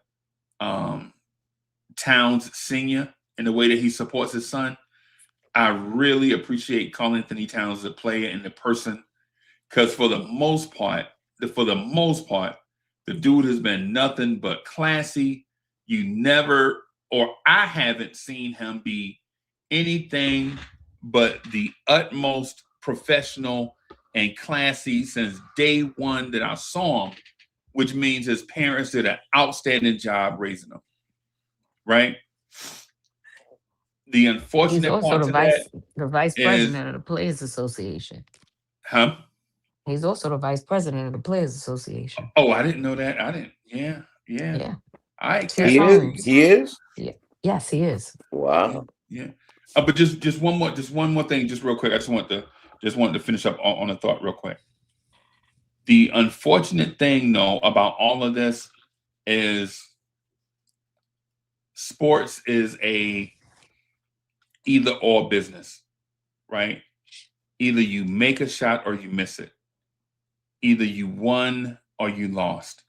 Towns Sr. and the way that he supports his son. I really appreciate Karl Anthony Towns, the player and the person, because for the most part, the dude has been nothing but classy. I haven't seen him be anything but the utmost professional and classy since day one that I saw him, which means his parents did an outstanding job raising him. Right? The He's unfortunate also part to that the vice is, president of the Players Association. huh? He's also the vice president of the Players Association. Oh, I didn't know that. I didn't. Yeah, yeah. Yeah, All right, two Cat. He is. terms. He is. Yeah. Yes, he is. Yeah, Wow. yeah. But just one more thing, just real quick. I just wanted to finish up on a thought real quick. The unfortunate thing, though, about all of this is sports is a either or business, right? Either you make a shot or you miss it. Either you won or you lost.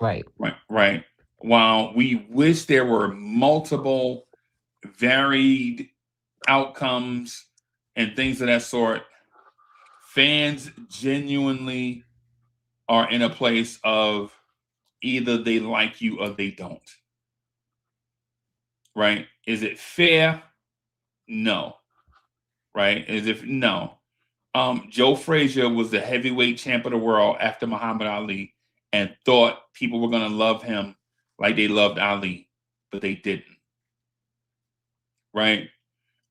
Right. Right. While we wish there were multiple varied outcomes and things of that sort, fans genuinely are in a place of either they like you or they don't. Right? Is it fair? No. Right? No. Joe Frazier was the heavyweight champ of the world after Muhammad Ali and thought people were going to love him like they loved Ali, but they didn't. Right?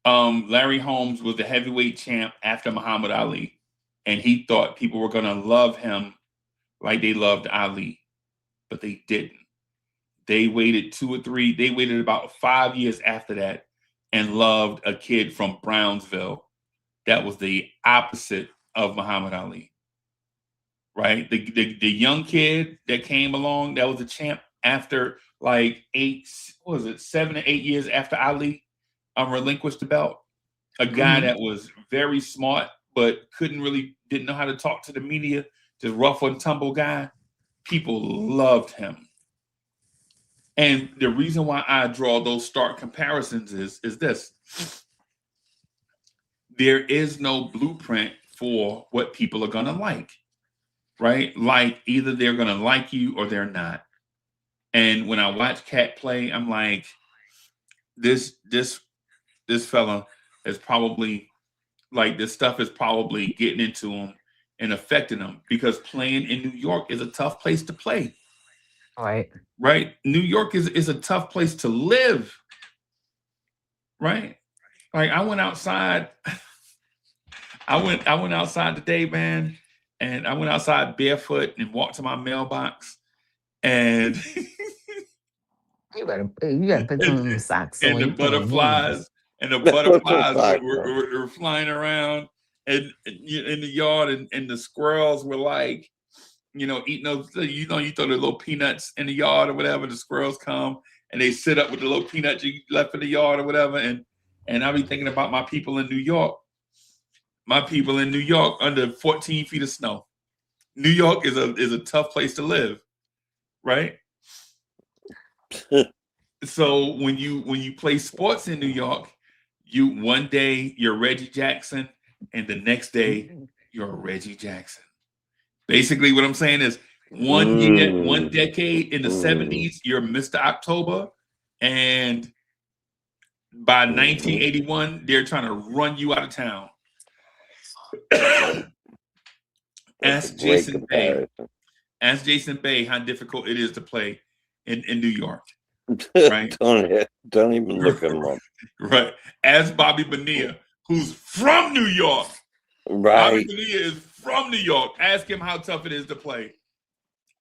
Larry Holmes was the heavyweight champ after Muhammad Ali, and he thought people were going to love him like they loved Ali, but they didn't. They waited they waited about 5 years after that and loved a kid from Brownsville that was the opposite of Muhammad Ali. Right? The young kid that came along, that was the champ after like 7 or 8 years after Ali relinquished the belt. A guy that was very smart, but didn't know how to talk to the media, just rough and tumble guy. People loved him. And the reason why I draw those stark comparisons is this. There is no blueprint for what people are going to like, right? Like either they're going to like you or they're not. And when I watch Cat play, I'm like, this fella is probably like, this stuff is probably getting into him and affecting him, because playing in New York is a tough place to play. Right? New York is a tough place to live. Right? Like I went outside. I went outside today, man, and I went outside barefoot and walked to my mailbox, and you gotta put some socks on. And the butterflies were flying around and in the yard, and the squirrels were like, eating those, you throw the little peanuts in the yard or whatever, the squirrels come and they sit up with the little peanuts you left in the yard or whatever. And I'll be thinking about my people in New York. My people in New York under 14 feet of snow. New York is a tough place to live, right? So when you play sports in New York, one day you're Reggie Jackson and the next day you're Reggie Jackson. Basically, what I'm saying is one decade in the 70s, you're Mr. October, and by 1981, they're trying to run you out of town. Ask Jason Bay how difficult it is to play in New York. Right? don't even look at him. Right. Ask Bobby Bonilla, who's from New York. Right. Bobby Bonilla is from New York. Ask him how tough it is to play.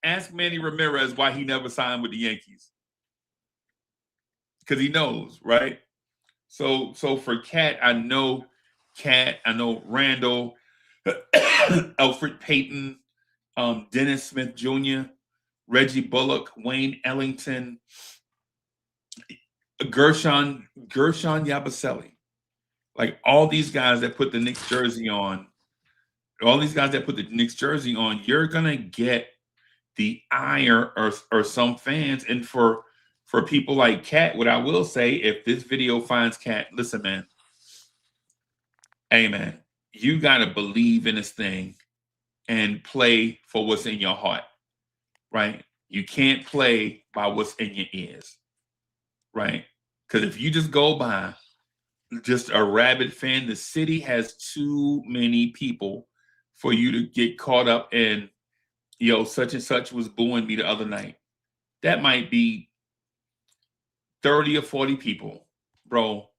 Ask Manny Ramirez why he never signed with the Yankees. Because he knows, right? So for Cat, I know Randall, Alfred Payton, Dennis Smith Jr., Reggie Bullock, Wayne Ellington, Gershon Yabusele. Like all these guys that put the Knicks jersey on, you're gonna get the ire or some fans. And for people like Cat, what I will say, if this video finds Cat, listen, man. Hey, man, you gotta believe in this thing and play for what's in your heart, right? You can't play by what's in your ears, right? Because if you just go by just a rabid fan, the city has too many people for you to get caught up in, such and such was booing me the other night. That might be 30 or 40 people, bro.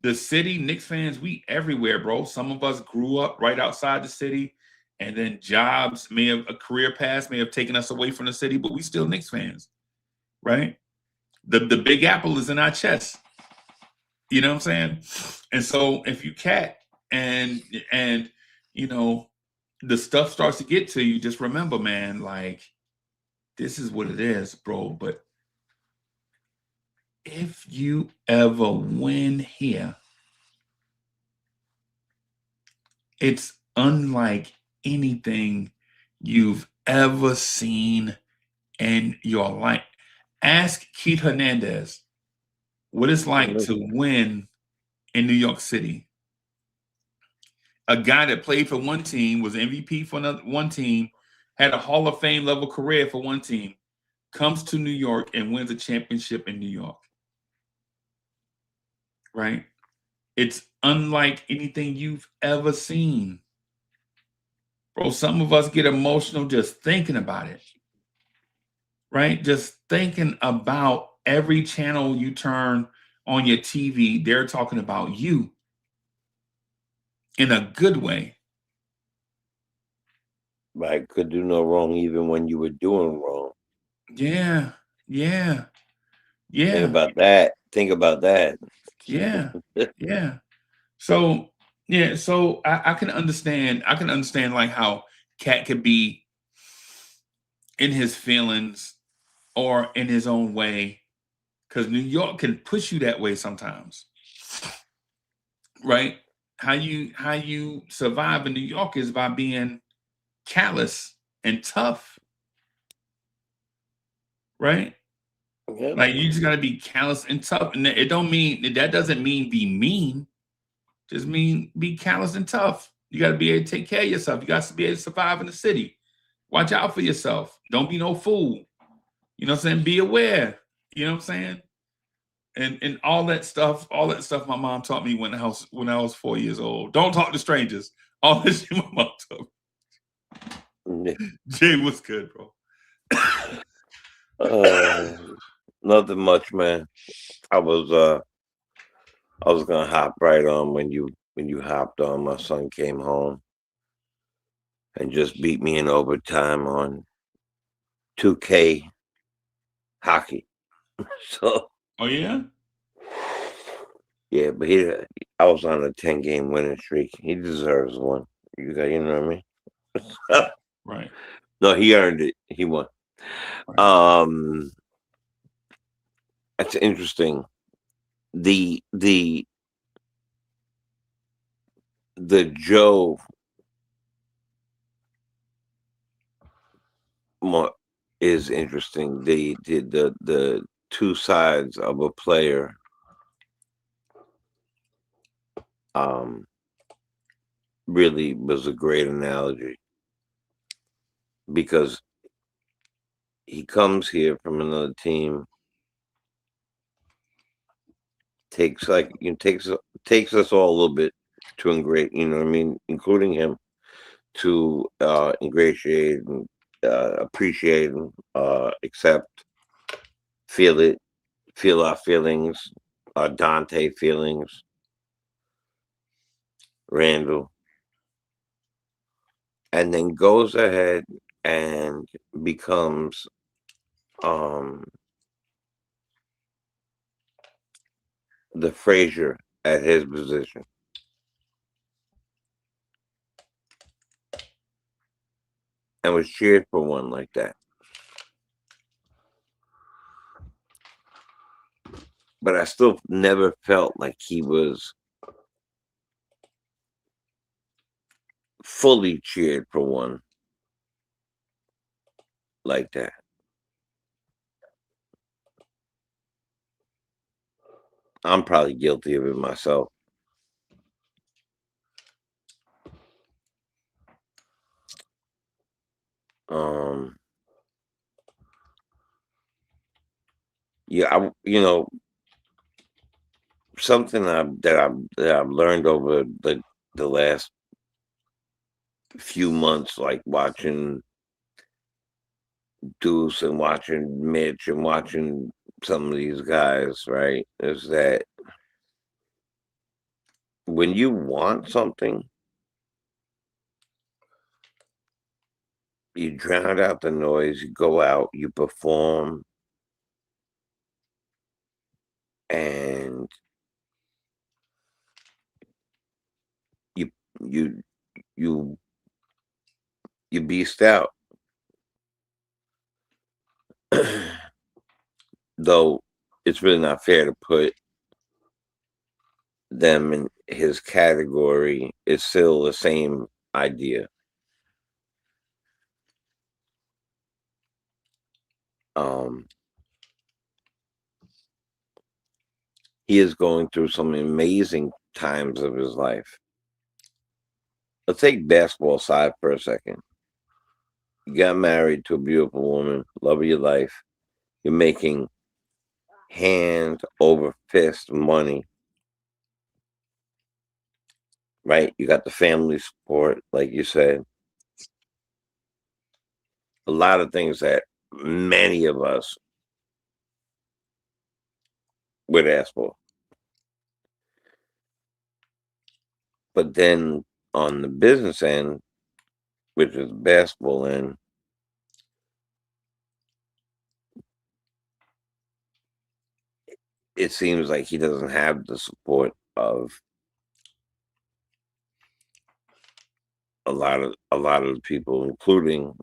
the city, Knicks fans, we everywhere, bro. Some of us grew up right outside the city, and then jobs may have a career path may have taken us away from the city, but we still Knicks fans, right? The Big Apple is in our chest. You know what I'm saying? And so if you cat and you know the stuff starts to get to you, just remember, man, like this is what it is, bro. But if you ever win here, it's unlike anything you've ever seen in your life. Ask Keith Hernandez what it's like to win in New York City. A guy that played for one team, was MVP for one team, had a Hall of Fame level career for one team, comes to New York and wins a championship in New York. Right? It's unlike anything you've ever seen. Bro, some of us get emotional just thinking about it. Right? Just thinking about every channel you turn on your TV, they're talking about you in a good way. Right, could do no wrong even when you were doing wrong. Yeah. Think about that. Yeah. So I can understand like how Cat could be in his feelings or in his own way, because New York can push you that way sometimes. Right? How you survive in New York is by being callous and tough. Right? Yep. Like you just gotta be callous and tough. And that doesn't mean be mean. Just mean be callous and tough. You gotta be able to take care of yourself. You got to be able to survive in the city. Watch out for yourself. Don't be no fool. You know what I'm saying? Be aware. You know what I'm saying? And all that stuff my mom taught me when I was 4 years old. Don't talk to strangers. All this shit my mom taught me. Jay, what's good, bro? Nothing much, man. I was gonna hop right on when you hopped on. My son came home and just beat me in overtime on 2K hockey. So. Oh yeah. Yeah, but I was on a 10-game winning streak. He deserves one. You know what I mean? Right. No, he earned it. He won. Right. That's interesting. The Joe is interesting. The two sides of a player. Really was a great analogy, because he comes here from another team, takes us all a little bit to ingrate, you know what I mean, including him, to ingratiate and appreciate and accept, feel our feelings, Dante feelings, Randall, and then goes ahead and becomes the Frazier at his position. And was cheered for one like that. But I still never felt like he was fully cheered for one like that. I'm probably guilty of it myself. Yeah, something that I've learned over the last few months, like watching Deuce and watching Mitch and watching some of these guys, right, is that when you want something, you drown out the noise, you go out, you perform, and you you you you beast out. Though it's really not fair to put them in his category, it's still the same idea. He is going through some amazing times of his life. Let's take basketball aside for a second. You got married to a beautiful woman, love of your life. You're making hand over fist money, right? You got the family support, like you said. A lot of things that many of us would ask for. But then on the business end, which is basketball end, it seems like he doesn't have the support of a lot of the people, including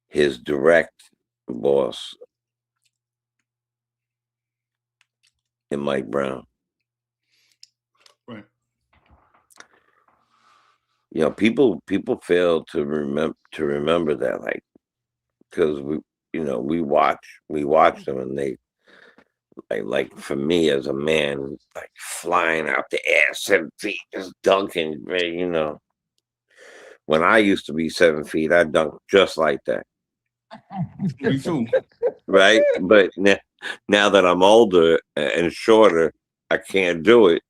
his direct boss and Mike Brown. Right. You know, people fail to remember that, like, because we watch them, and they like for me as a man, like flying out the air 7 feet, just dunking. When I used to be 7 feet, I dunked just like that. Me too. Right, but now that I'm older and shorter, I can't do it.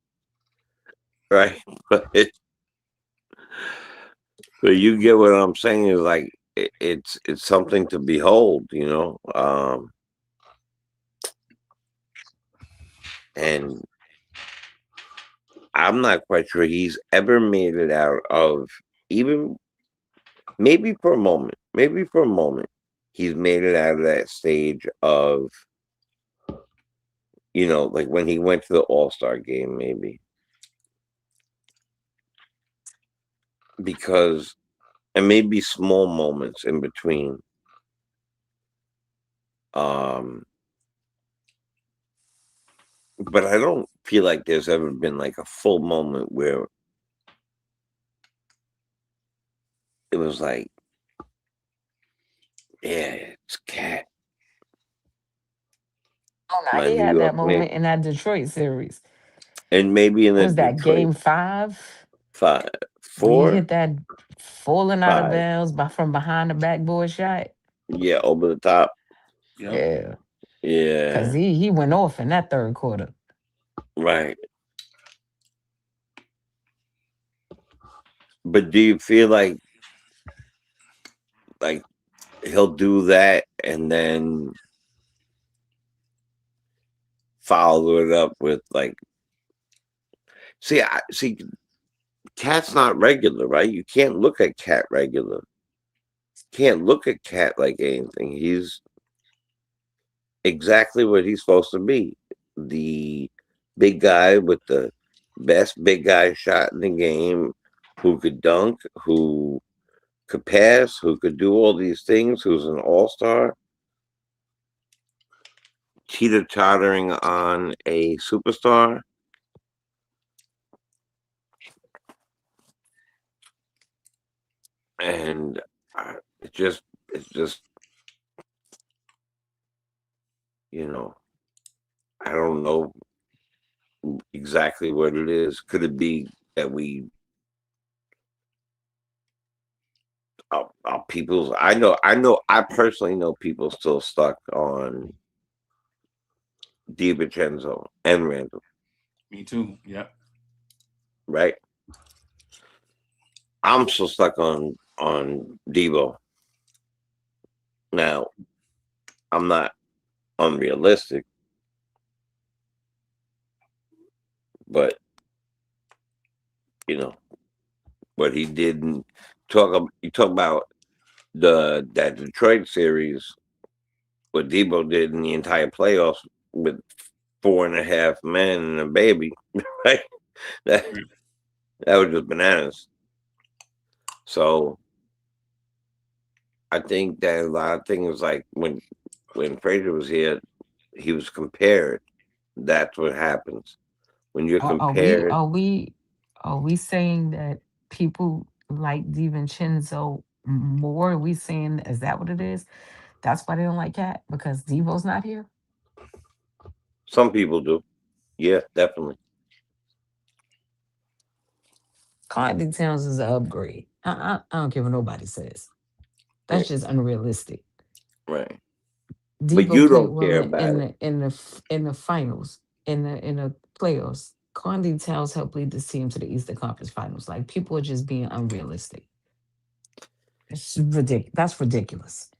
Right, but you get what I'm saying, is like it's something to behold, and I'm not quite sure he's ever made it out of, even maybe for a moment, he's made it out of that stage of, like when he went to the All-Star game, maybe. Because, and maybe small moments in between. But I don't feel like there's ever been like a full moment where it was like, yeah, it's Cat. Oh no, My he New had that York Knicks. moment in that Detroit series. And maybe in What the was that Detroit game 5? 5, When he 4, hit that falling out of 5. bounds from behind the backboard shot. Yeah, over the top. Yep. Yeah. Yeah. Because he went off in that third quarter. Right. But do you feel like he'll do that and then follow it up with like, see, Cat's not regular, right? You can't look at Cat regular. Can't look at Cat like anything. He's exactly what he's supposed to be. The big guy with the best big guy shot in the game, who could dunk, who could pass, who could do all these things, who's an all-star, teeter-tottering on a superstar. And it's just, I don't know exactly what it is. Could it be that people's, I personally know people still stuck on DiVincenzo and Randall. Me too. Yep. Right? I'm still stuck on Devo. Now, I'm not unrealistic, But you know what he didn't talk. You talk about that Detroit series. What Debo did in the entire playoffs with 4.5 men and a baby, right? That was just bananas. So I think that a lot of things, like when Frazier was here, he was compared. That's what happens when you're compared. Are we saying that people like DiVincenzo more? Are we saying, is that what it is? That's why they don't like Cat, because Devo's not here. Some people do. Yeah, definitely. Cardi Towns is an upgrade. I don't care what nobody says. That's just unrealistic. Right. But Devo you played don't well care about it. in the finals, in the playoffs. Cardi Towns helped lead this team to the Eastern Conference Finals. Like, people are just being unrealistic. It's ridiculous. That's ridiculous.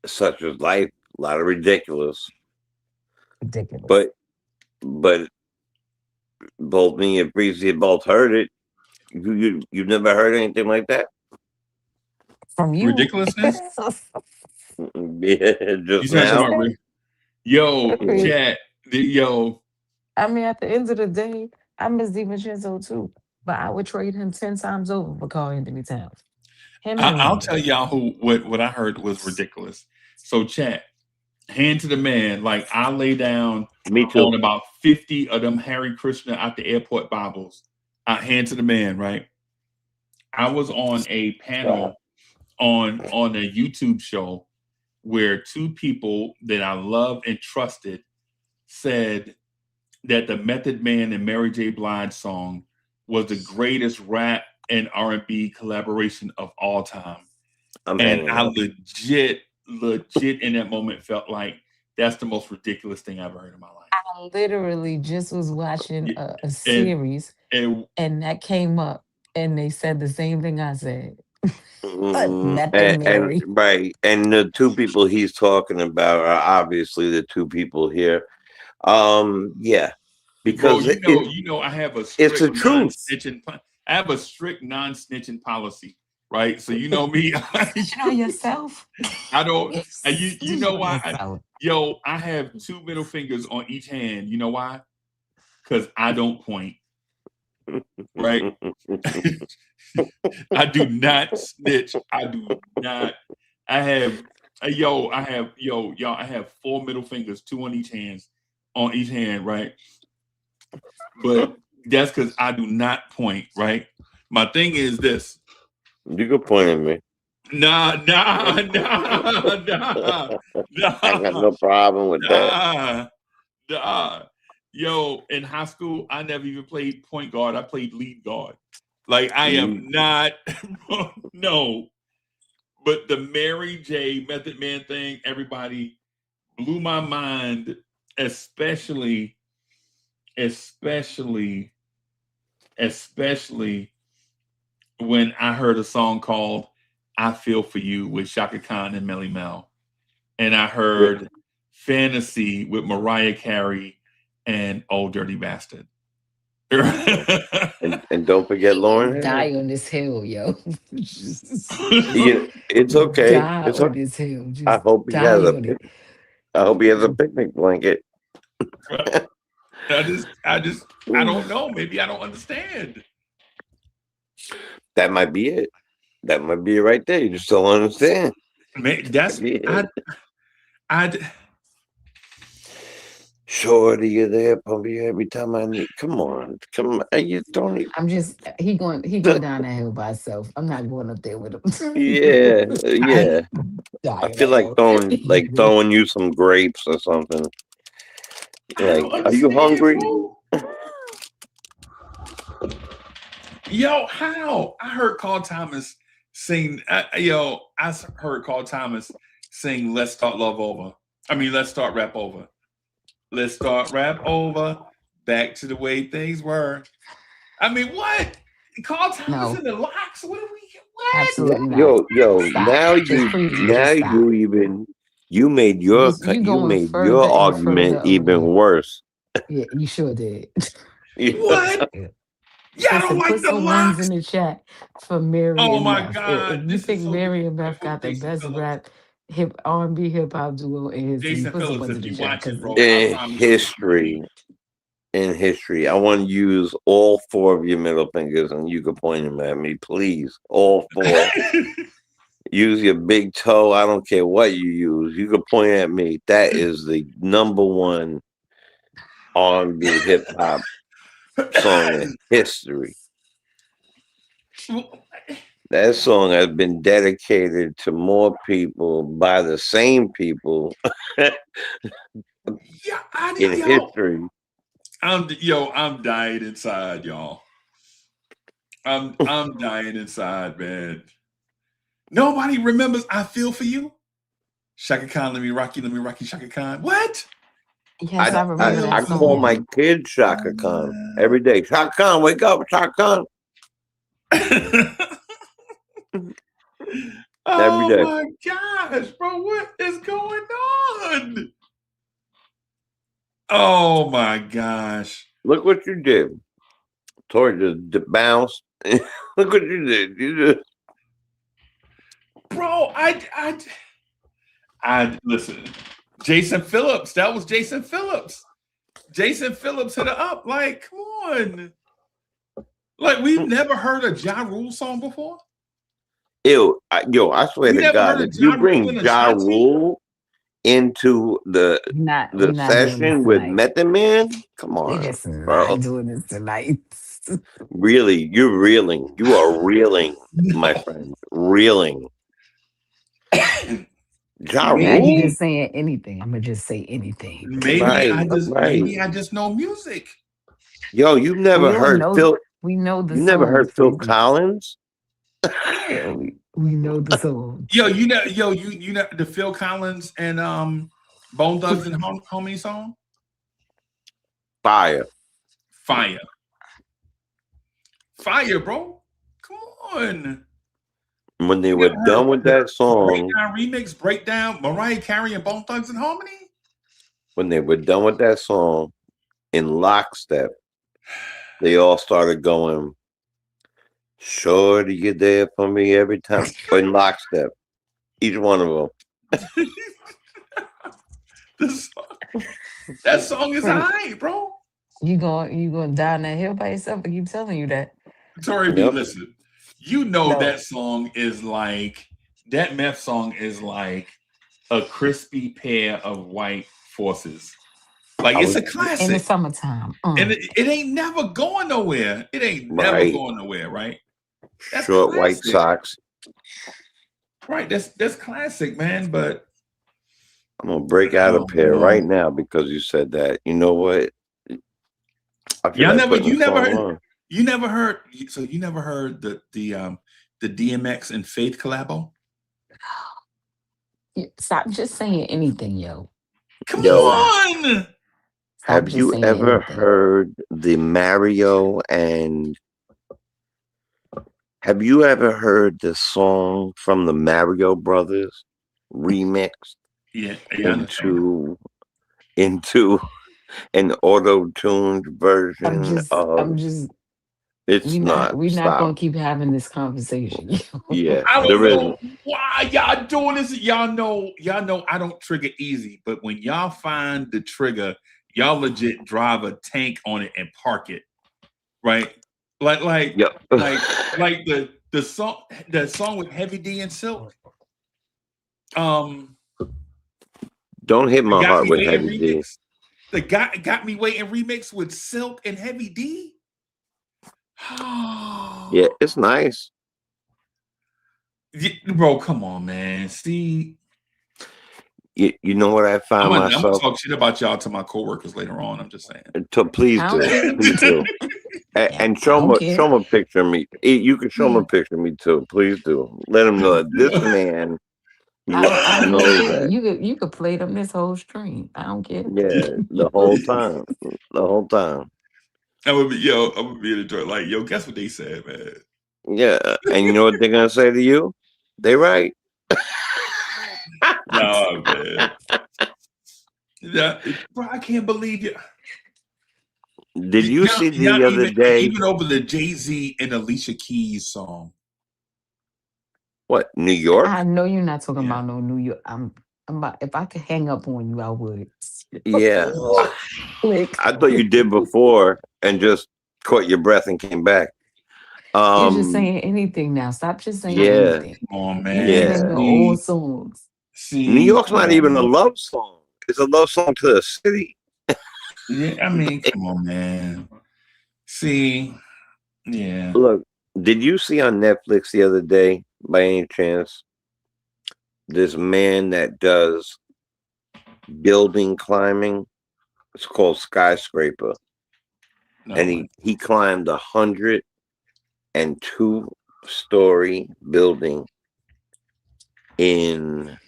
Such as life, a lot of ridiculous. Ridiculous. But both me and Breezy both heard it. You've never heard anything like that? From you. Ridiculousness? Yeah, You just said now. something about yo, chat. Yo. I mean, at the end of the day, I miss DiVincenzo too, but I would trade him 10 times over for Carl Anthony Towns. I'll tell y'all what I heard was ridiculous. So chat, hand to the man. Like, I lay down on about 50 of them Harry Krishna at the airport Bibles. I hand to the man, right? I was on a panel on a YouTube show where two people that I love and trusted said that the Method Man and Mary J. Blige song was the greatest rap and R&B collaboration of all time. And I legit in that moment felt like that's the most ridiculous thing I've ever heard in my life. I literally just was watching a series and that came up and they said the same thing I said. And right, and the two people he's talking about are obviously the two people here. Yeah, because I have a strict it's the truth. I have a strict non-snitching policy, right? So you know me. You know yourself. I don't. You know why? I have 2 middle fingers on each hand. You know why? Because I don't point. Right? I do not snitch. I do not. I have 4 middle fingers, 2 on each hand, right? But that's because I do not point, right? My thing is this. You can point at me. Nah. I got no problem with that. Yo, in high school, I never even played point guard. I played lead guard. Like, I am not, no. But the Mary J. Method Man thing, everybody blew my mind, especially when I heard a song called I Feel For You with Shaka Khan and Melly Mel. And I heard Fantasy with Mariah Carey and Old Dirty Bastard. and don't forget Lauren. Die on this hill, yo. It's okay. Die it's on okay. this hill. I hope he has a picnic blanket. I don't know. Maybe I don't understand. That might be it. That might be it right there. You just don't understand. Man, that's I'd Shorty, you're there, Pumpy. Every time I need, come on. You don't need. I'm just he go down that hill by himself. I'm not going up there with him. Yeah. I feel like throwing you some grapes or something. Like, are you hungry? Yo, how? I heard Carl Thomas sing. I heard Carl Thomas sing "Let's Start Love Over." Let's start rap over. Let's start rap over. Back to the way things were. What? Carl Thomas in the Locks? What are we? What? Absolutely not. Yo. Stop. You made your argument even worse. Yeah, you sure did. What? Yeah. Y'all don't Listen, like put the some ones in locks? the chat for Mary Oh and my Meth. If God, you this is think so Mary and Meth disrespectful, got the Jason best Phillips. rap hip R&B hip hop duo in history, Jason put some Phillips, ones in if the you chat watching, because bro, I In promise you, history, in history, I want to use all four of your middle fingers, and you can point them at me, please. All four. Use your big toe. I don't care what you use. You can point at me. That is the number one R&B hip hop song in history. That song has been dedicated to more people by the same people Yeah, in history. I'm dying inside, y'all. I'm dying inside, man. Nobody remembers I Feel For You. Shaka Khan, let me rock you, Shaka Khan. What? yes, I remember I that call song. my kid Shaka Khan every day. Shaka Khan, wake up, Shaka Khan. Every Oh day. my gosh, bro, what is going on? Oh my gosh. Look what you did. Tori just bounced. Look what you did. You just Bro, I listen. Jason Phillips, that was Jason Phillips. Jason Phillips hit her up. Like, come on. Like, we've never heard a Ja Rule song before. I swear We to never God, heard if of you Ja Rule bring and Ja Ashanti. Rule into the We're not doing this session with tonight. Method Man, come We're on, just bro. not doing this tonight. Really, you're reeling. You are reeling, my No. friend. Reeling. Ja Now you Rule? just saying anything. I'm gonna just say anything. Right, right. Maybe I just know music. Yo, you never We all heard know Phil. we know the You never heard songs, Phil baby. Collins? Yeah, we know the songs. You know the Phil Collins and Bone Thugs and Homie song? Fire. Fire. Fire, bro. Come on. When they You were never heard done with that song, Breakdown, Mariah Carey and Bone Thugs and Harmony? in lockstep, they all started going, "Shorty, you're there for me every time." In lockstep, each one of them. That song is Right. high, bro. You going down that hill by yourself? I keep telling you that. Tori B, Yep. listen. You know No. that song is like that meth song is like a crispy pair of white forces. Like it's a In the classic. summertime. And it ain't never going nowhere. It ain't never Right. going nowhere, right? That's Short white classic. socks. Right. That's classic, man. But I'm gonna break out a pair right now because you said that. You know what? I feel like putting the song on. You never heard the DMX and Faith collabo? Stop just saying anything, yo. Come Yo, on. Stop have just you saying ever anything. heard the Mario and have you ever heard the song from the Mario Brothers remixed Yeah, into an auto-tuned version I'm of just it's not we're not stop. gonna keep having this conversation. Yeah, I don't there is. know why y'all doing this. Y'all know I don't trigger easy, but when y'all find the trigger, y'all legit drive a tank on it and park it. Right? Like Yep. the song with Heavy D and Silk. Don't hit my heart with Heavy D. The got me waiting remix with Silk and Heavy D. Yeah, it's nice. Bro, come on, man. See, You know what I find I'm gonna myself talk shit about y'all to my coworkers later on. I'm just saying. please I do. don't care. Please do. And show them a picture of me. You can show them a picture of me too. Please do. Let them know that this man I don't knows care. that. You could play them this whole stream. I don't care. Yeah, the whole time. The whole time. I'm gonna be in the joint like, yo, guess what they said, man? Yeah. And you know what they're gonna say to you? They right. No, man. Yeah, bro, I can't believe you. Did you see the other day? Even over the Jay-Z and Alicia Keys song. What, New York? I know you're not talking Yeah. about no New York. I'm about, if I could hang up on you, I would. Yeah. Like, I thought you did before and just caught your breath and came back. you're just saying anything now. Stop just saying Yeah. anything. Come on, You man. naming Yeah. old songs. New York's not come even a on, man. love song. It's a love song to the city. Yeah, I mean, come on, man. See, yeah. Look, did you see on Netflix the other day, by any chance, this man that does building climbing? It's called Skyscraper. No, And he climbed 102-story building in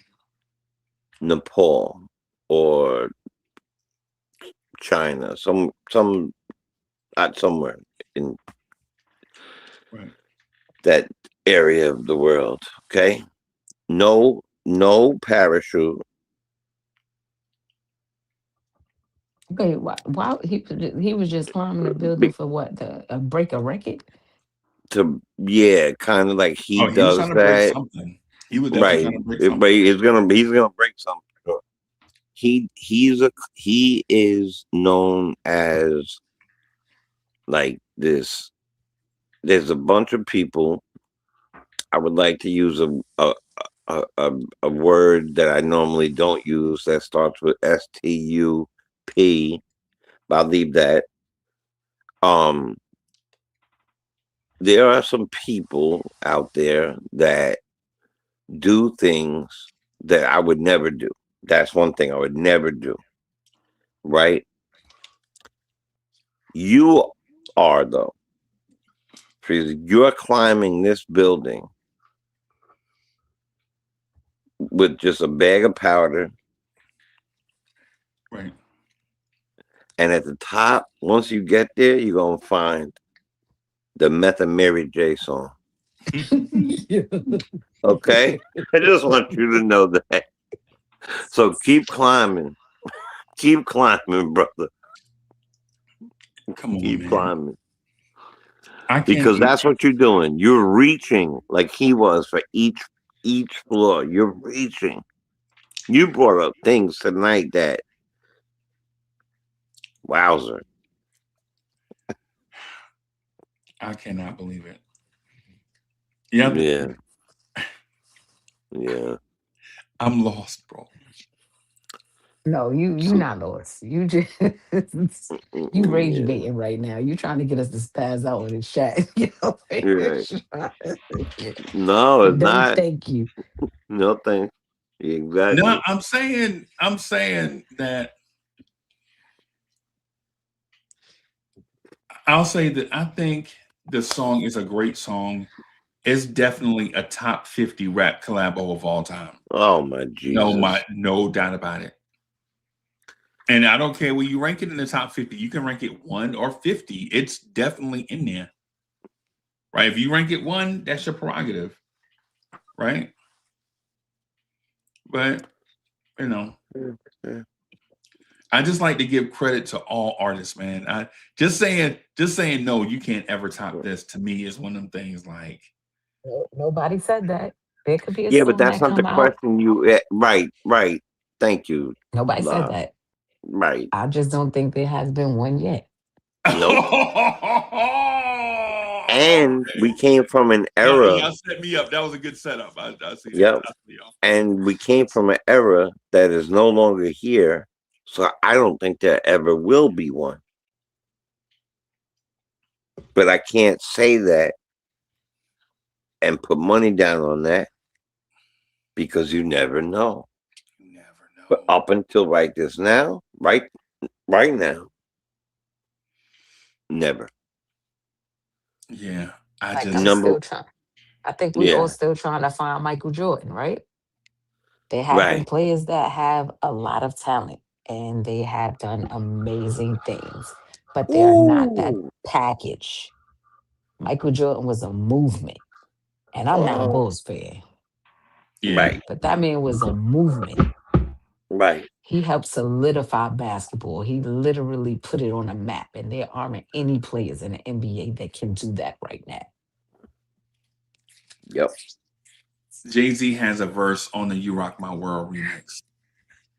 Nepal or China, somewhere in right. that area of the world. Okay, no parachute. Okay, why he was just climbing the building for what? The break a record? Kind of like he Oh, he was does trying to break that, something. He was definitely right? trying to break But something. he's gonna break something. Sure. He is known as like this. There's a bunch of people. I would like to use a word that I normally don't use that starts with STUP. I'll leave that. Um, there are some people out there that do things that I would never do. That's one thing I would never do. Right? You are though. Because you're climbing this building with just a bag of powder. Right. And at the top, once you get there, you're going to find the Meth and Mary J song. Okay? I just want you to know that. So keep climbing. Keep climbing, brother. Come on, Keep man. climbing. I can't. Because that's what you're doing. You're reaching like he was for each floor. You're reaching. You brought up things tonight that, wowzer. I cannot believe it. Yep. Yeah. I'm lost, bro. No, you not lost. You just you rage Yeah. baiting right now. You trying to get us to spaz out in the chat. You know? Right. No, it's No, not. thank you. No thanks. Exactly. No, I'm saying that I'll say that I think the song is a great song. It's definitely a top 50 rap collabo of all time. Oh my Jesus. No doubt about it. And I don't care where you rank it in the top 50. You can rank it 1 or 50. It's definitely in there. Right? If you rank it 1, that's your prerogative. Right? But, you know, I just like to give credit to all artists, man. I just saying no, you can't ever top this to me is one of them things like Nobody said that. There could be a Yeah, but song that's that not the come out. question right. Thank you. Nobody said that. Right. I just don't think there has been one yet. Nope. And we came from an era. Y'all set me up. That was a good setup. I see that. Yep. And we came from an era that is no longer here. So I don't think there ever will be one. But I can't say that and put money down on that because you never know. You never know. But up until right now, never. Yeah. I think we all still trying to find Michael Jordan, right? There have been players that have a lot of talent and they have done amazing things, but they are not that package. Michael Jordan was a movement, and I'm not a Bulls fan. Yeah. But that man was a movement. Right. He helped solidify basketball. He literally put it on a map, and there aren't any players in the NBA that can do that right now. Yep. Jay-Z has a verse on the "You Rock My World" remix.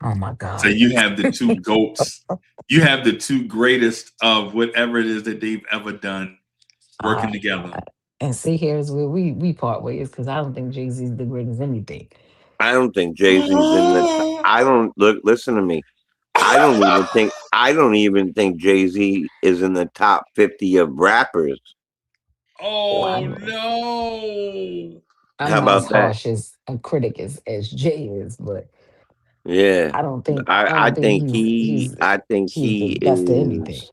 Oh my So God. you have the two goats. You have the two greatest of whatever it is that they've ever done working I, together. and see, here's where we part ways because I don't think Jay Z is the greatest anything. I don't think Jay-Z's in the. I don't look. Listen to me. I don't even think. I don't even think Jay-Z is in the top 50 of rappers. Oh, Oh no! I'm How not as about that? harsh as a critic as Jay is, but Yeah. I I don't think think he. I think he's the he best of anything. is.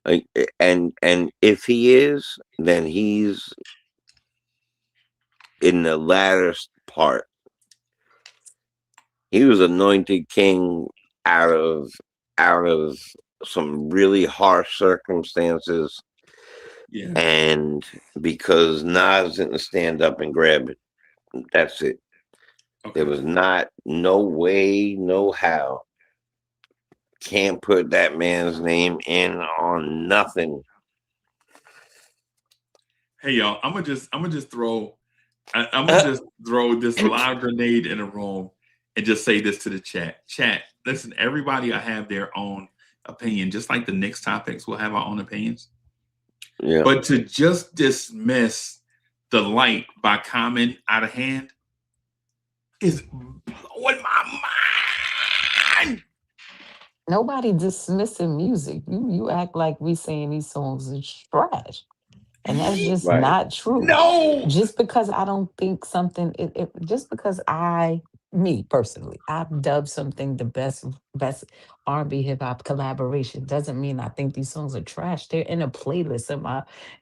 Like, and if he is, then he's in the latter part. He was anointed king out of out of some really harsh circumstances, Yeah. and because Nas didn't stand up and grab it. That's it. There Okay. was not no way, no how. Can't put that man's name in on nothing. Hey y'all, I'm gonna just throw I'm gonna just throw this live grenade in the room and just say this to the chat. Chat, listen, everybody will have their own opinion, just like the Knicks topics will have our own opinions. Yeah. But to just dismiss the light by Common out of hand is blowing my mind. Nobody dismissing music. You act like we saying these songs is trash. And that's just Right. not true. No. Just because I don't think something, just because me personally, I've dubbed something the best R&B hip hop collaboration doesn't mean I think these songs are trash. They're in a playlist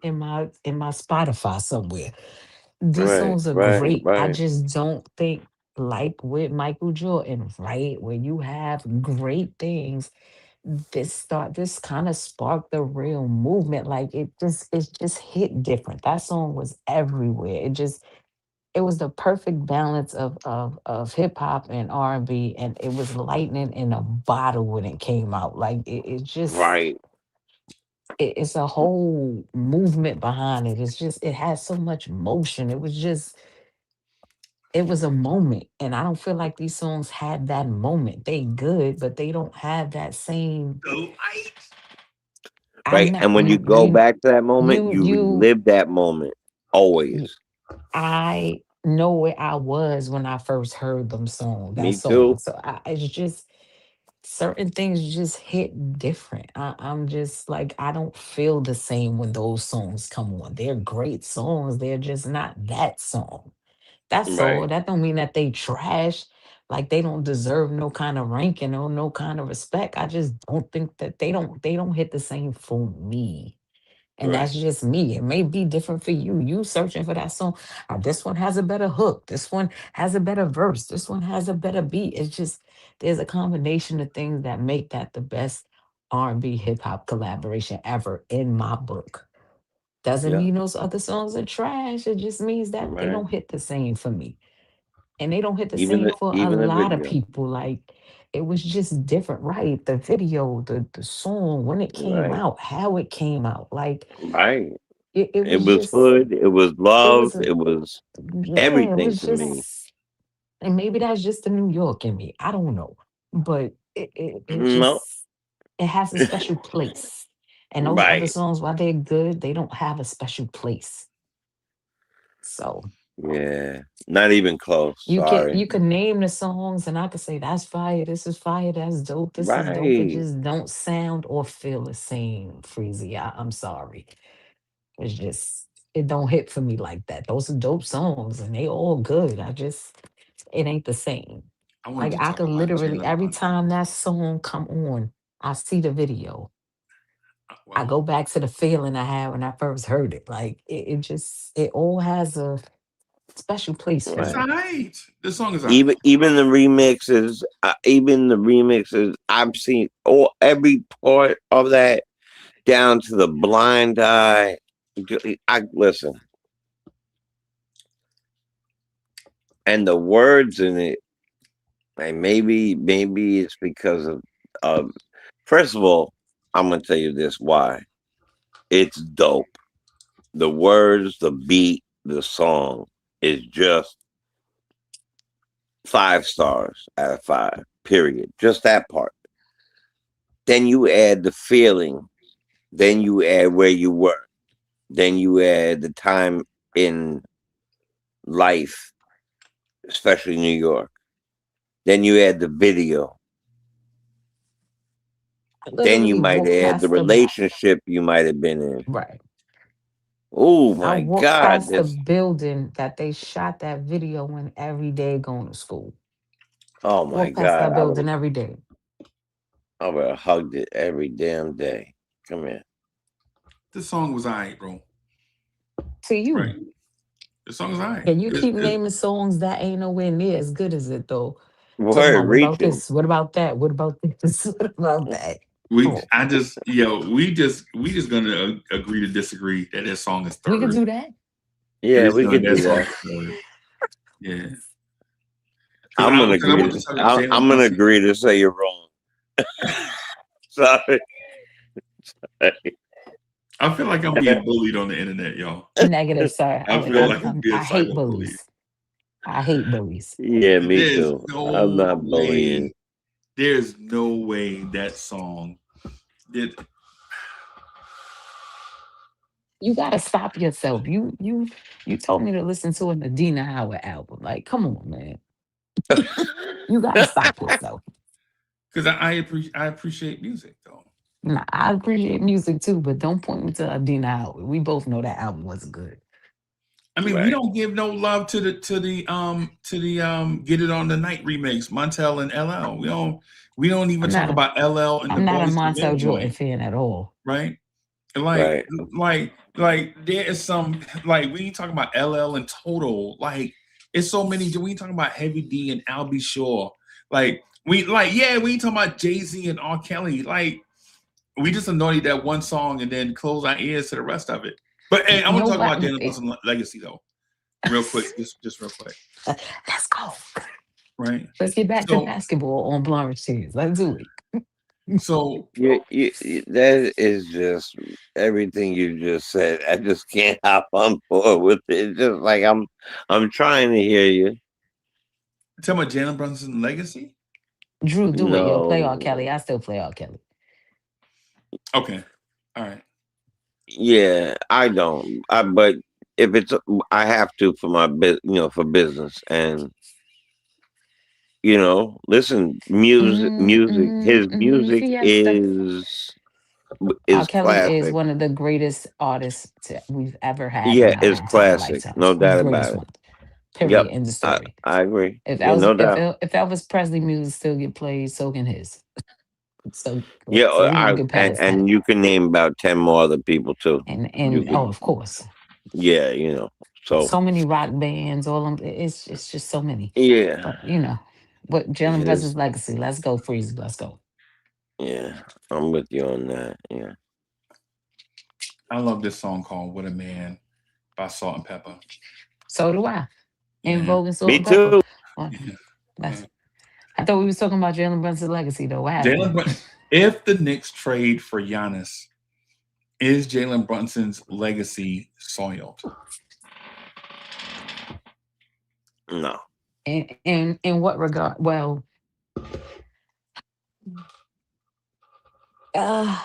in my Spotify somewhere. These Right. songs are Right. great. I Right. just don't think like with Michael Jordan, right? Where you have great things this kind of sparked the real movement. Like it just hit different. That song was everywhere. It was the perfect balance of hip hop and R&B, and it was lightning in a bottle when it came out. Like it just Right. it's a whole movement behind it. It's just it has so much motion. It was a moment, and I don't feel like these songs had that moment. They good, but they don't have that same. The light. I'm Right. not And when you go back to that moment, you you you relive that moment always. y- I know where I was when I first heard that Me song. too. So it's just certain things just hit different. I'm just like I don't feel the same when those songs come on. They're great songs. They're just not that song. That's all. Right. That don't mean that they trash. Like they don't deserve no kind of ranking or no kind of respect. I just don't think that they don't hit the same for me. And Right. that's just me. It may be different for you. You searching for that song. This one has a better hook. This one has a better verse. This one has a better beat. It's just there's a combination of things that make that the best R&B hip hop collaboration ever in my book. Doesn't Yeah. mean those other songs are trash. It just means that they Right. don't hit the same for me. And they don't hit the Even same the for a even the lot of video. people. Like it was just different, right? The video, the song, when it came Right. out, how it came out. Like Right. it It was was just hood. It was it love. was a It was yeah, it everything was to me. just and maybe that's just the New York in me. I don't know. But it No. just it has a special place. And those other Right. songs, while they're good, they don't have a special place. So Yeah. Not even close. Sorry. you can name the songs and I could say that's fire, this is fire, that's dope, this is dope. It Right. just don't sound or feel the same, Freezy. I'm sorry. It's just it don't hit for me like that. Those are dope songs and they all good. It ain't the same. I wanted Like to I talk could about literally Jalen every Brunson. time that song come on, I see the video. I Well, go back to the feeling I had when I first heard it. Like it all has a special place for it's Right. me. all right. This song is all right. Even the remixes. Even the remixes. I've seen all every part of that down to the blind eye. I listen, and the words in it And maybe it's because of first of all, I'm gonna tell you this why. It's dope. The words, the beat, the song is just 5 stars out of 5. Period. Just that part. Then you add the feeling. Then you add where you were. Then you add the time in life, especially New York. Then you add the video. I Then you literally might walked add the past the relationship you might have been in. right. Oh I my walked God, past the this! building that they shot that video in every day going to school. Oh my Walk past God, that building every day. I would have hugged it every damn day. Come here. This song was alright, bro. To Right. you. The song was alright. And you keep naming songs that ain't nowhere near as good as it though. Talking Word about what about reaching. this? What about that? What about this? What about that? Come on. We just gonna agree to disagree that this song is We could third. do that. Yeah, we could That do song that. is third. Yeah. I'm gonna Because I agree. want to talk about I'm Jalen gonna Brunson. agree to say you're wrong. Sorry. I feel like I'm being bullied on the internet, y'all. Negative, sir. I feel like I'm being I hate cyber bullied. bullies. I hate bullies. Yeah, me There's too. I'm no not bullying. way. There's no way that song did. You gotta stop yourself. You told me to listen to an Adina Howard album. Like, come on, man. You gotta stop yourself. Because I appreciate music though. Nah, I appreciate music too, but don't point me to Adina Howard. We both know that album wasn't good. I mean, we Right. don't give no love to the Get It On the Night remix, Montel and LL. We don't even I'm talk not a about LL and the I'm not a Boys to Montel Men Jordan joint, fan at all. right? Right. Like there is some like we ain't talking about LL in total. Like it's so many. We ain't talking about Heavy D and Albie Shaw. Like we ain't talking about Jay-Z and R. Kelly. Like we just annoyed that one song and then close our ears to the rest of it. But hey, I want to talk about Jalen Brunson legacy though, real quick, just real quick, Let's go. right? Let's get back to So basketball on Blanche Tears. Let's do it. so That is just everything you just said. I just can't hop on board with it. It's just like I'm trying to hear you. tell me Jalen Brunson legacy. Drew, do it. Yo, play R. Kelly. No. I still play R. Kelly. Okay, all right. Yeah, I don't. But if it's I have to for my for business and listen, his music Fiesta. is R. is Kelly is classic. one of the greatest artists we've ever had Yeah, in our it's entire classic. lifetimes. No doubt Greatest about it. one. Period. Yep. End of I, story. I agree. If Yeah, Elvis, no doubt. if Elvis Presley music still get played, so can his. So Yeah, so we gonna get past that. and you can name about 10 more other people too. You And could, oh, of course, yeah, So so many rock bands. All them. It's just so many. yeah, But what Jalen his Brunson's legacy. Let's go, Freeze. Let's go. yeah, I'm with you on that. Yeah. I love this song called "What a Man" by Salt and Pepper. So do I. In Yeah, Vogue and Salt Me and Pepper. too. Well, yeah. that's. I thought we was talking about Jalen Brunson's legacy though. What happened? If the Knicks trade for Giannis, is Jalen Brunson's legacy soiled? No. In what regard? Well, uh,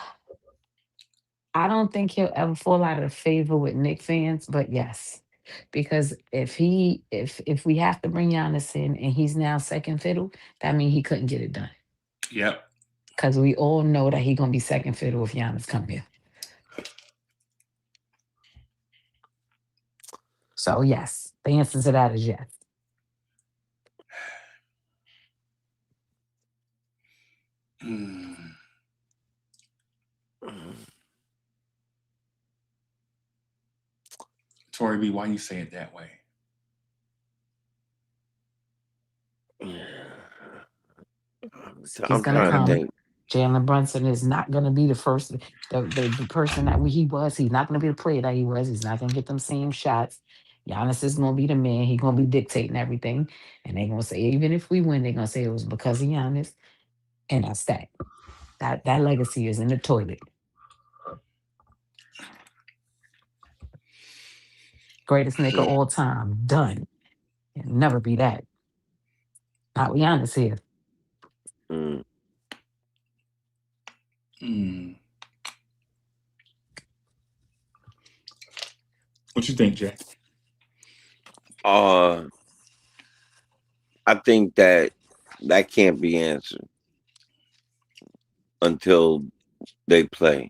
I don't think he'll ever fall out of favor with Knick fans, but yes. Because if we have to bring Giannis in and he's now second fiddle, that means he couldn't get it done. Yep. Because we all know that he's gonna be second fiddle if Giannis come here. So yes, the answer to that is yes. Hmm. Tori B, why you say it that way? He's I'm gonna trying to come. think. Jalen Brunson is not gonna be the first, the person that he was. He's not gonna be the player that he was. He's not gonna get them same shots. Giannis is gonna be the man. He's gonna be dictating everything, and they're gonna say even if we win, they're gonna say it was because of Giannis, and that's that. That legacy is in the toilet. Greatest nigga all time, done. It'll never be that. Not with Giannis here. Mm. Hmm. What you think, Jay? I think that can't be answered until they play,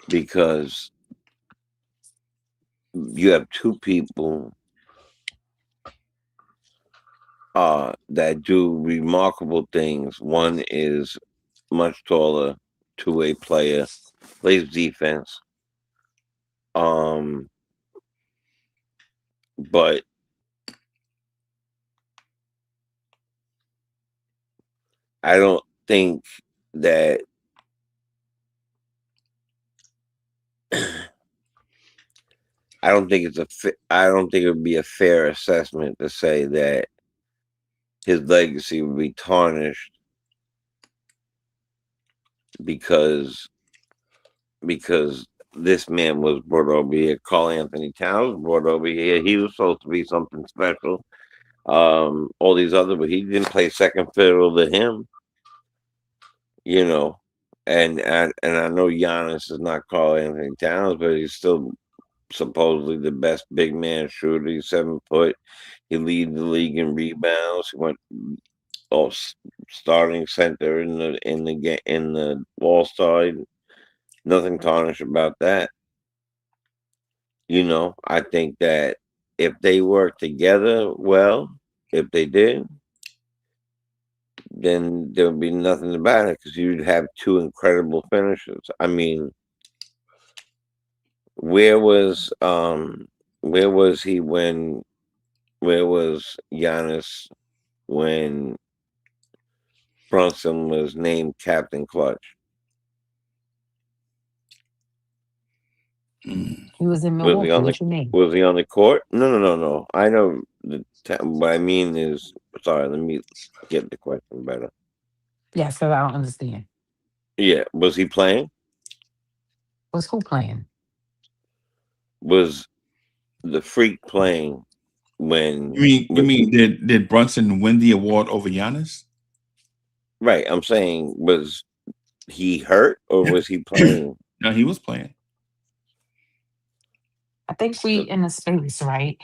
because you have two people that do remarkable things. One is much taller, two-way player, plays defense. But I don't think that I don't think it would be a fair assessment to say that his legacy would be tarnished because this man was brought over here. Karl Anthony Towns was brought over here. He was supposed to be something special. All these other, but he didn't play second fiddle to him. You know, and I know Giannis is not Karl Anthony Towns, but he's still supposedly the best big man shooter. He's 7 foot. He leads the league in rebounds. He went starting center in the All-Star. Nothing tarnished about that. You know, I think that if they work together well, if they did, then there would be nothing about it, because you'd have two incredible finishers. I mean, where was Giannis when Brunson was named Captain Clutch? He was in Was he Milwaukee. on What you mean? the court? No. I know what I mean is, sorry, let me get the question better. Yes, because I don't understand. Yeah, was he playing? Was who playing? Was the Freak playing when? You mean did Brunson win the award over Giannis? Right, I'm saying, was he hurt or was he playing? No, he was playing. I think we in a space, right,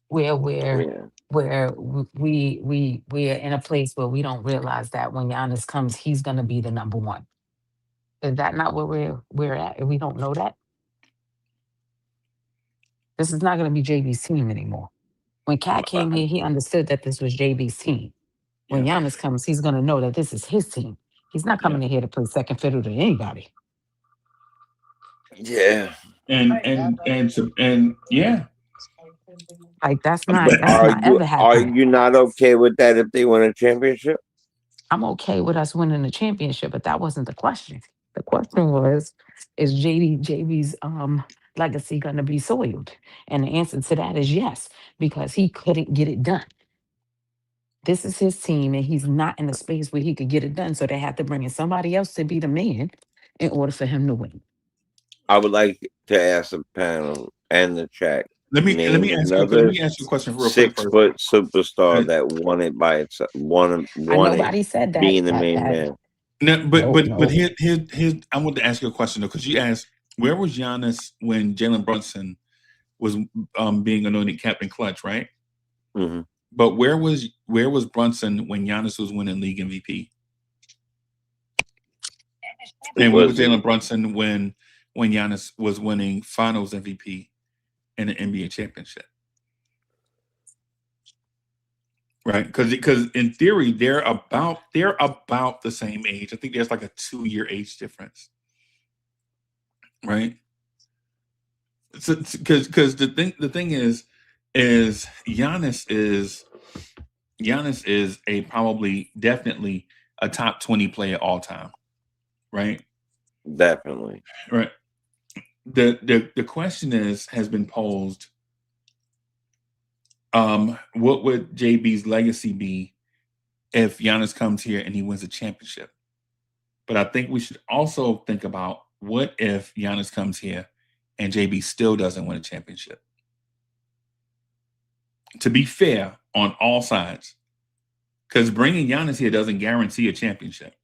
where Yeah. we're in a place where we don't realize that when Giannis comes, he's gonna be the number one. Is that not where we're at? If we don't know that, this is not gonna be JB's team anymore. When Cat came here, he understood that this was JB's team. When Yeah. Giannis comes, he's gonna know that this is his team. He's not coming in here to play second fiddle to anybody. Yeah. And yeah. Like that's But not ever are happening. you not okay with that if they win a championship? I'm okay with us winning the championship, but that wasn't the question. The question was, is JB's legacy gonna be soiled? And the answer to that is yes, because he couldn't get it done. This is his team, and he's not in a space where he could get it done. So they have to bring in somebody else to be the man in order for him to win. I would like to ask the panel and the chat. Let me ask you a question real quick first. 6-foot superstar that won it by itself. Won Nobody it said that. being the main man. No, but No. here I want to ask you a question though, because you asked where was Giannis when Jalen Brunson was being anointed Captain Clutch, right? Mm-hmm. But where was Brunson when Giannis was winning league MVP? And where was Jalen Brunson when Giannis was winning Finals MVP and an NBA championship? Right, because in theory they're about the same age. I think there's like a 2-year age difference, right? So because the thing is Giannis is a definitely a top 20 player all time, right? Definitely. Right. the question has been posed. What would JB's legacy be if Giannis comes here and he wins a championship? But I think we should also think about what if Giannis comes here and JB still doesn't win a championship? To be fair on all sides, because bringing Giannis here doesn't guarantee a championship,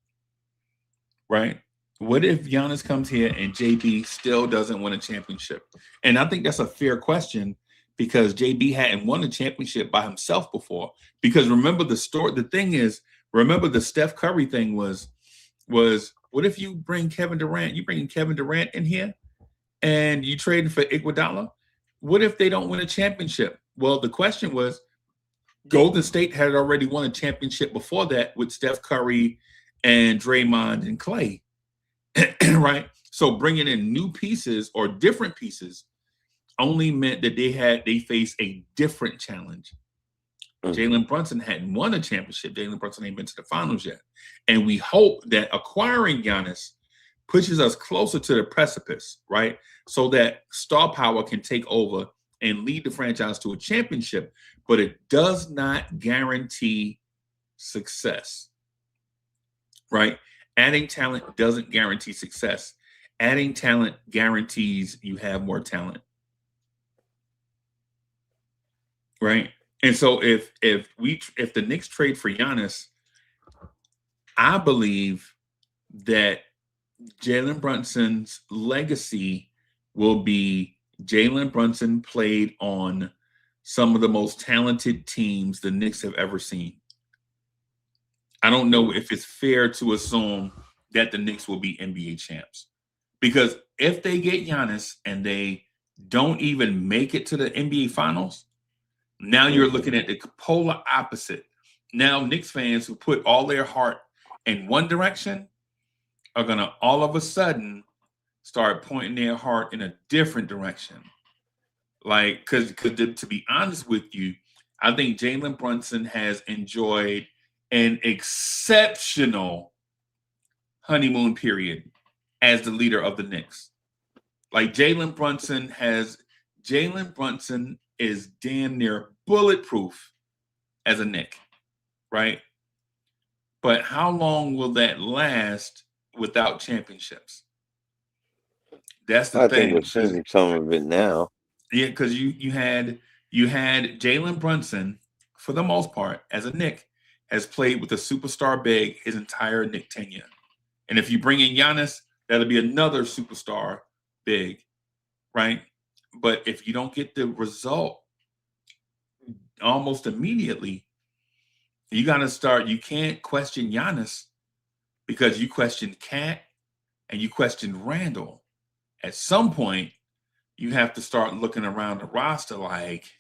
right? What if Giannis comes here and JB still doesn't win a championship? And I think that's a fair question because JB hadn't won a championship by himself before. Because remember the story, the thing is, remember the Steph Curry thing was what if you bring Kevin Durant, you bring Kevin Durant in here and you trade for Iguodala? What if they don't win a championship? Well, the question was, Golden State had already won a championship before that with Steph Curry and Draymond and Clay, right? So bringing in new pieces or different pieces only meant that they faced a different challenge. Jalen Brunson hadn't won a championship. Jalen Brunson ain't been to the finals yet. And we hope that acquiring Giannis pushes us closer to the precipice, right? So that star power can take over and lead the franchise to a championship, but it does not guarantee success, right? Adding talent doesn't guarantee success. Adding talent guarantees you have more talent, right? And so if the Knicks trade for Giannis, I believe that Jalen Brunson's legacy will be Jalen Brunson played on some of the most talented teams the Knicks have ever seen. I don't know if it's fair to assume that the Knicks will be NBA champs. Because if they get Giannis and they don't even make it to the NBA finals, now you're looking at the polar opposite. Now Knicks fans who put all their heart in one direction are going to all of a sudden start pointing their heart in a different direction. Like, because to be honest with you, I think Jalen Brunson has enjoyed an exceptional honeymoon period as the leader of the Knicks. Like Jalen Brunson is damn near bulletproof as a Knick, right? But how long will that last without championships? That's the thing. I think we're seeing some of it now. Yeah, because you had Jalen Brunson, for the most part, as a Knick, has played with a superstar big his entire Knick tenure. And if you bring in Giannis, that'll be another superstar big, right? But if you don't get the result almost immediately, you got to start. You can't question Giannis because you questioned Cat and you questioned Randall. At some point, you have to start looking around the roster like,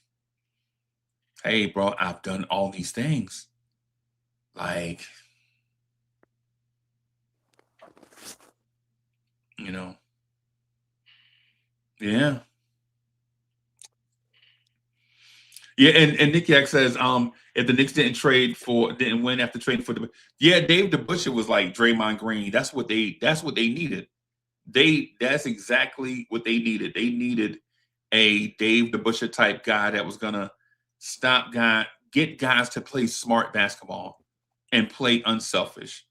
hey, bro, I've done all these things. Like, you know, yeah. Yeah, and Nick Yak says, if the Knicks didn't win after trading for Dave DeBusschere was like Draymond Green. That's what they needed. That's exactly what they needed. They needed a Dave DeBusschere type guy that was gonna get guys to play smart basketball and play unselfish.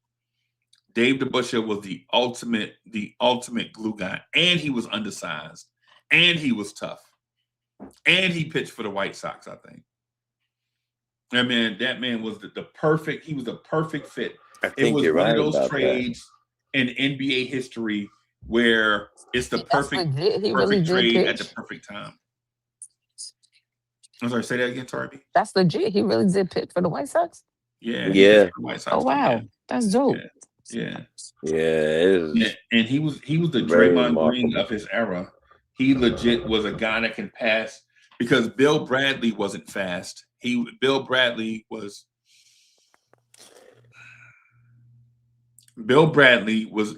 Dave DeBusschere was the ultimate glue guy, and he was undersized, and he was tough. And he pitched for the White Sox, I think. That man was the perfect fit. It was one of those trades in NBA history where it's the perfect trade at the perfect time. I'm sorry, say that again, Tarby. That's legit. He really did pitch for the White Sox? Yeah. White Sox, oh, wow. Yeah. That's dope. Yeah. And he was the Draymond Green of his era. He legit was a guy that can pass because Bill Bradley wasn't fast. Bill Bradley was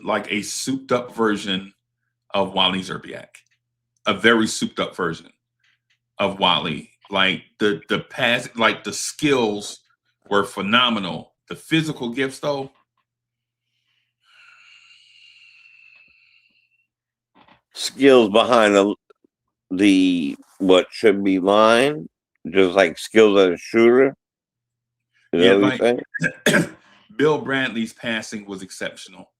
like a souped up version of Wally Zerbiak, a very souped up version of Wally. Like the pass, like the skills were phenomenal. The physical gifts, though. skills behind the what should be line, just like skills as a shooter. You know what like you're saying? Bill Bradley's passing was exceptional.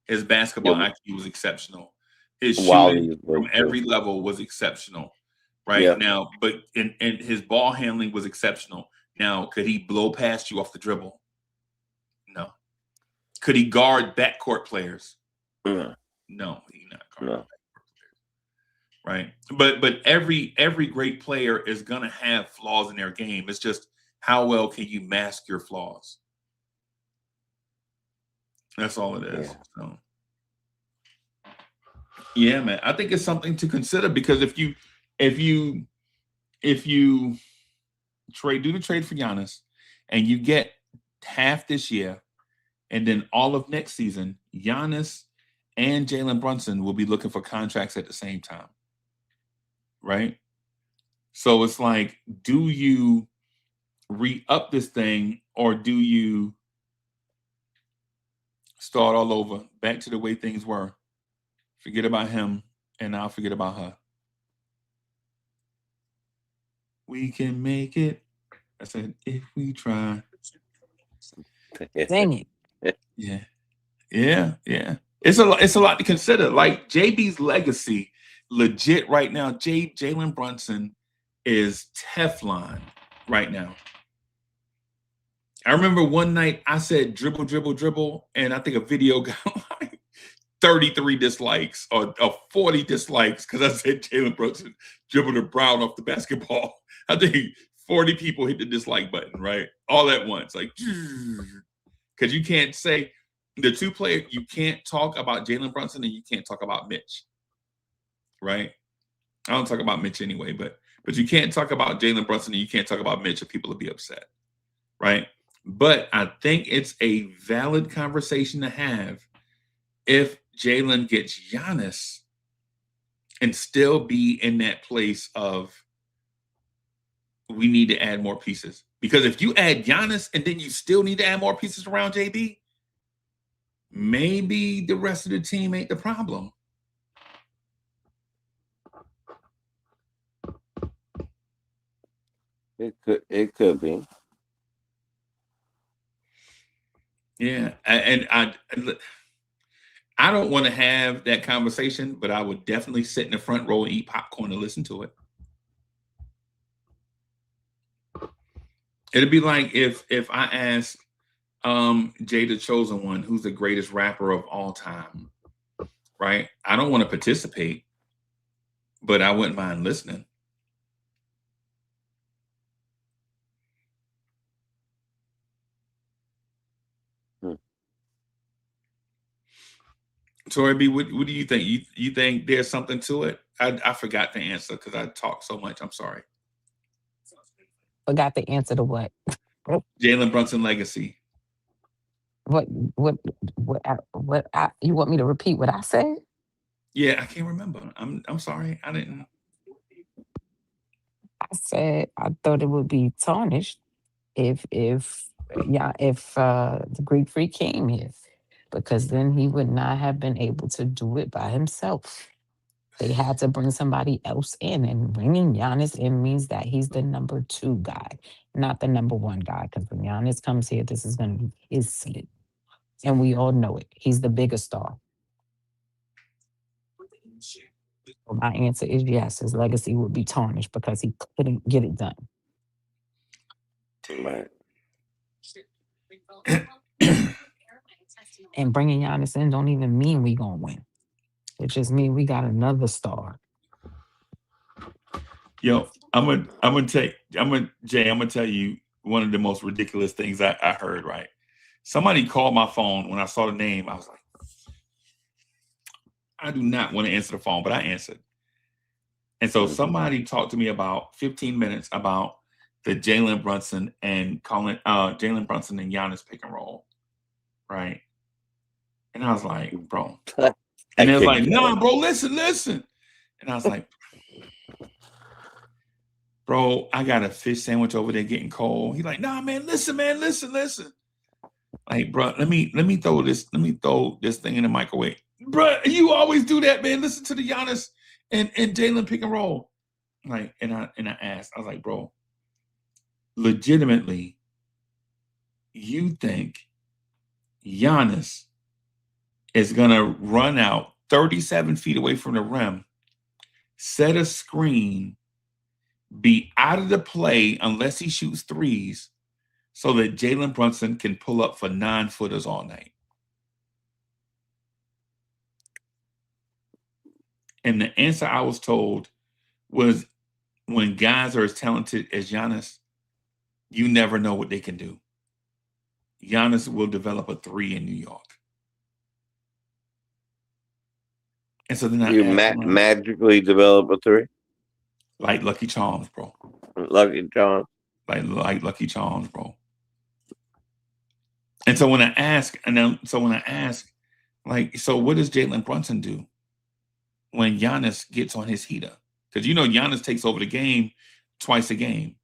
His basketball Yeah, IQ was exceptional. His while shooting he's from good every too. level was exceptional. Right Yeah. now, but and his ball handling was exceptional. Now, could he blow past you off the dribble? No. Could he guard backcourt players? No. No, he's not guarding No. backcourt players. Right. But every great player is gonna have flaws in their game. It's just how well can you mask your flaws? That's all it is. Yeah. So yeah, man. I think it's something to consider because if you do the trade for Giannis and you get half this year and then all of next season, Giannis and Jalen Brunson will be looking for contracts at the same time. Right? So it's like, do you re-up this thing or do you start all over, back to the way things were? Forget about him and I'll forget about her. We can make it. I said, if we try. Dang it. Yeah. It's a lot to consider. Like JB's legacy, legit right now. Jalen Brunson is Teflon right now. I remember one night I said dribble, dribble, dribble, and I think a video got like 33 dislikes or 40 dislikes because I said Jalen Brunson dribbled a Brown off the basketball. I think 40 people hit the dislike button, right? All at once, like, because you can't say the two players, you can't talk about Jalen Brunson and you can't talk about Mitch, right? I don't talk about Mitch anyway, but you can't talk about Jalen Brunson and you can't talk about Mitch or people will be upset, right? But I think it's a valid conversation to have if Jalen gets Giannis and still be in that place of we need to add more pieces. Because if you add Giannis and then you still need to add more pieces around JB, maybe the rest of the team ain't the problem. It could be. Yeah, and I don't want to have that conversation, but I would definitely sit in the front row and eat popcorn and listen to it. It'd be like if I asked Jay the Chosen One, who's the greatest rapper of all time, right? I don't want to participate, but I wouldn't mind listening. Tori B, what do you think? You think there's something to it? I forgot the answer because I talk so much. I'm sorry. Forgot the answer to what? Jalen Brunson legacy. What you want me to repeat what I said? Yeah, I can't remember. I'm sorry. I didn't. I said I thought it would be tarnished if the Greek Freak came here, because then he would not have been able to do it by himself. They had to bring somebody else in, and bringing Giannis in means that he's the number 2 guy, not the number 1 guy. Because when Giannis comes here, this is going to be his seat, and we all know it. He's the biggest star. So my answer is yes. His legacy would be tarnished because he couldn't get it done. Right. And bringing Giannis in don't even mean we gonna win. It just means we got another star. Yo, I'm gonna tell you one of the most ridiculous things I heard. Right, somebody called my phone when I saw the name. I was like, I do not want to answer the phone, but I answered. And so somebody talked to me about 15 minutes about the Jalen Brunson and Jalen Brunson and Giannis pick and roll, right? And I was like, bro. And they was like, no, bro, listen. And I was like, bro, I got a fish sandwich over there getting cold. He's like, nah, man, listen. Like, bro, let me throw this thing in the microwave. Bro, you always do that, man. Listen to the Giannis and Jalen pick and roll. Like, and I asked, I was like, bro, legitimately, you think Giannis is gonna run out 37 feet away from the rim, set a screen, be out of the play unless he shoots threes, so that Jalen Brunson can pull up for 9-footers all night? And the answer I was told was, when guys are as talented as Giannis, you never know what they can do. Giannis will develop a three in New York. And so then I You asked him, magically develop a three? like Lucky Charms, bro. Lucky John. Like Lucky Charms, bro. And so when I ask, like, so what does Jalen Brunson do when Giannis gets on his heater? Because Giannis takes over the game twice a game.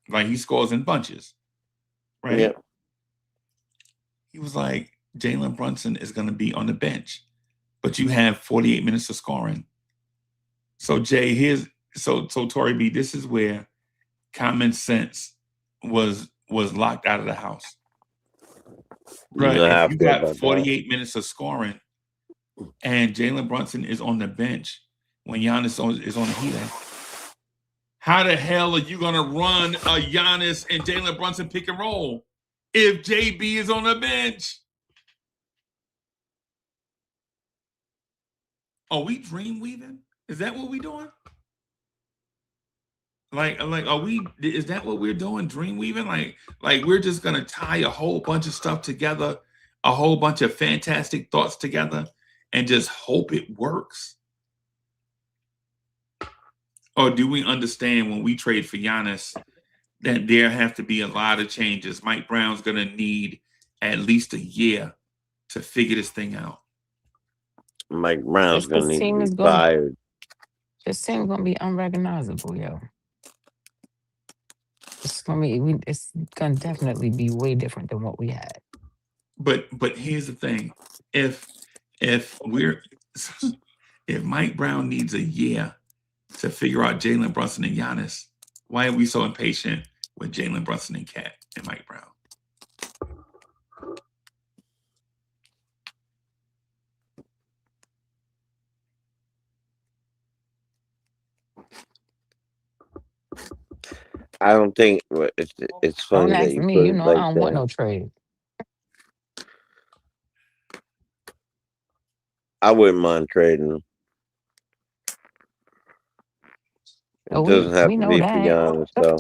Like, he scores in bunches, right? Yeah. He was like, Jalen Brunson is going to be on the bench, but you have 48 minutes of scoring. So Jay, so Tory B, this is where common sense was locked out of the house. Right. If you got 48 minutes of scoring and Jalen Brunson is on the bench when Giannis is on the heater, how the hell are you going to run a Giannis and Jalen Brunson pick and roll if JB is on the bench? Are we dream weaving? Is that what we doing? Like, is that what we're doing? Dream weaving? Like we're just going to tie a whole bunch of stuff together, a whole bunch of fantastic thoughts together, and just hope it works? Or do we understand when we trade for Giannis that there have to be a lot of changes? Mike Brown's going to need at least a year to figure this thing out. Mike Brown's going to need to be fired. This team's going to be unrecognizable, yo. It's going to definitely be way different than what we had. But here's the thing. If Mike Brown needs a year to figure out Jalen Brunson and Giannis, why are we so impatient with Jalen Brunson and Cat and Mike Brown? I don't think it's funny that you me. Like I don't want no trade. I wouldn't mind trading them. It doesn't have to be for Giannis, though.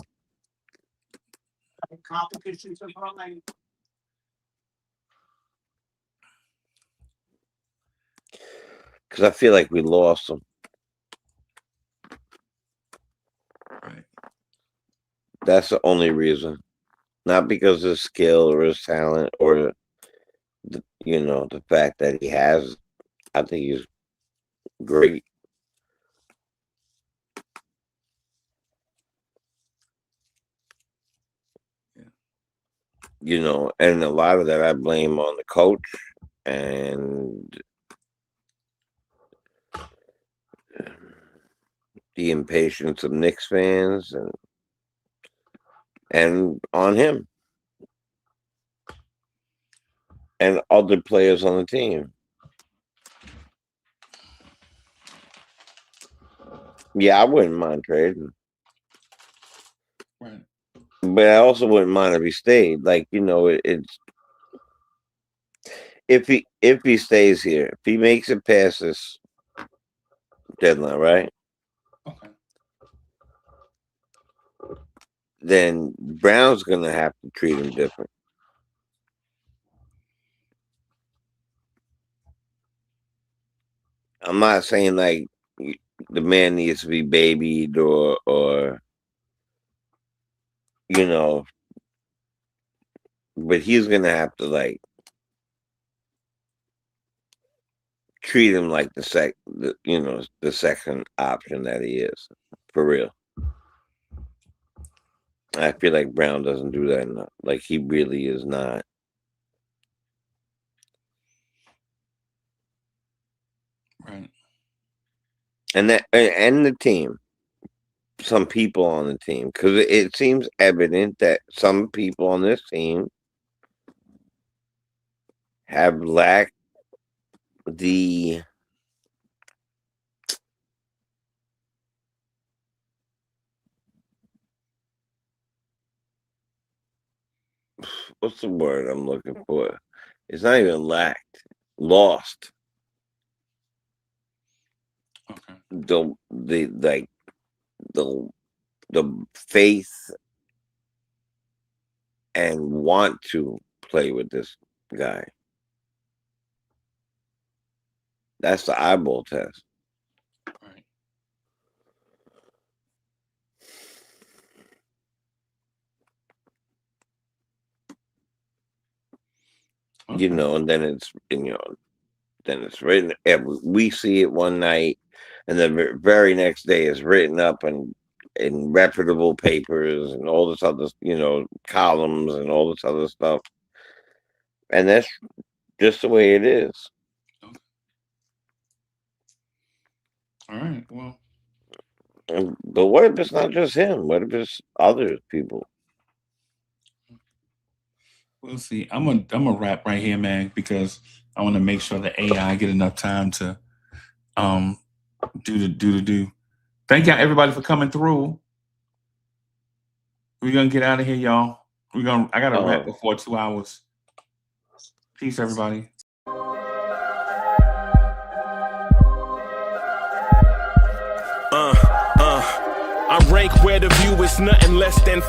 Because I feel like we lost him. Right. That's the only reason. Not because of his skill or his talent or, the fact that he has. I think he's great. Yeah. And a lot of that I blame on the coach and the impatience of Knicks fans and on him and other players on the team. Yeah, I wouldn't mind trading. Right. But I also wouldn't mind if he stayed. Like, it's if he stays here, if he makes it past this deadline, right? Okay. Then Brown's gonna have to treat him different. I'm not saying like the man needs to be babied or but he's gonna have to like treat him like the second option that he is, for real. I feel like Brown doesn't do that enough. Like, he really is not. Right. and the team, some people on the team, because it seems evident that some people on this team have lacked the what's the word I'm looking for? It's not even lacked, lost Okay. the faith and want to play with this guy. That's the eyeball test. Right. Okay. You know, and then it's then it's written. We see it one night, and the very next day it's written up in reputable papers and all this other, columns and all this other stuff. And that's just the way it is. Okay. All right. Well, but what if it's not just him? What if it's other people? we'll see. I'm gonna wrap right here, man, because I want to make sure the AI get enough time to do. Thank y'all everybody for coming through. We're gonna get out of here, y'all. I gotta wrap before 2 hours. Peace, everybody. I rank where the view is nothing less than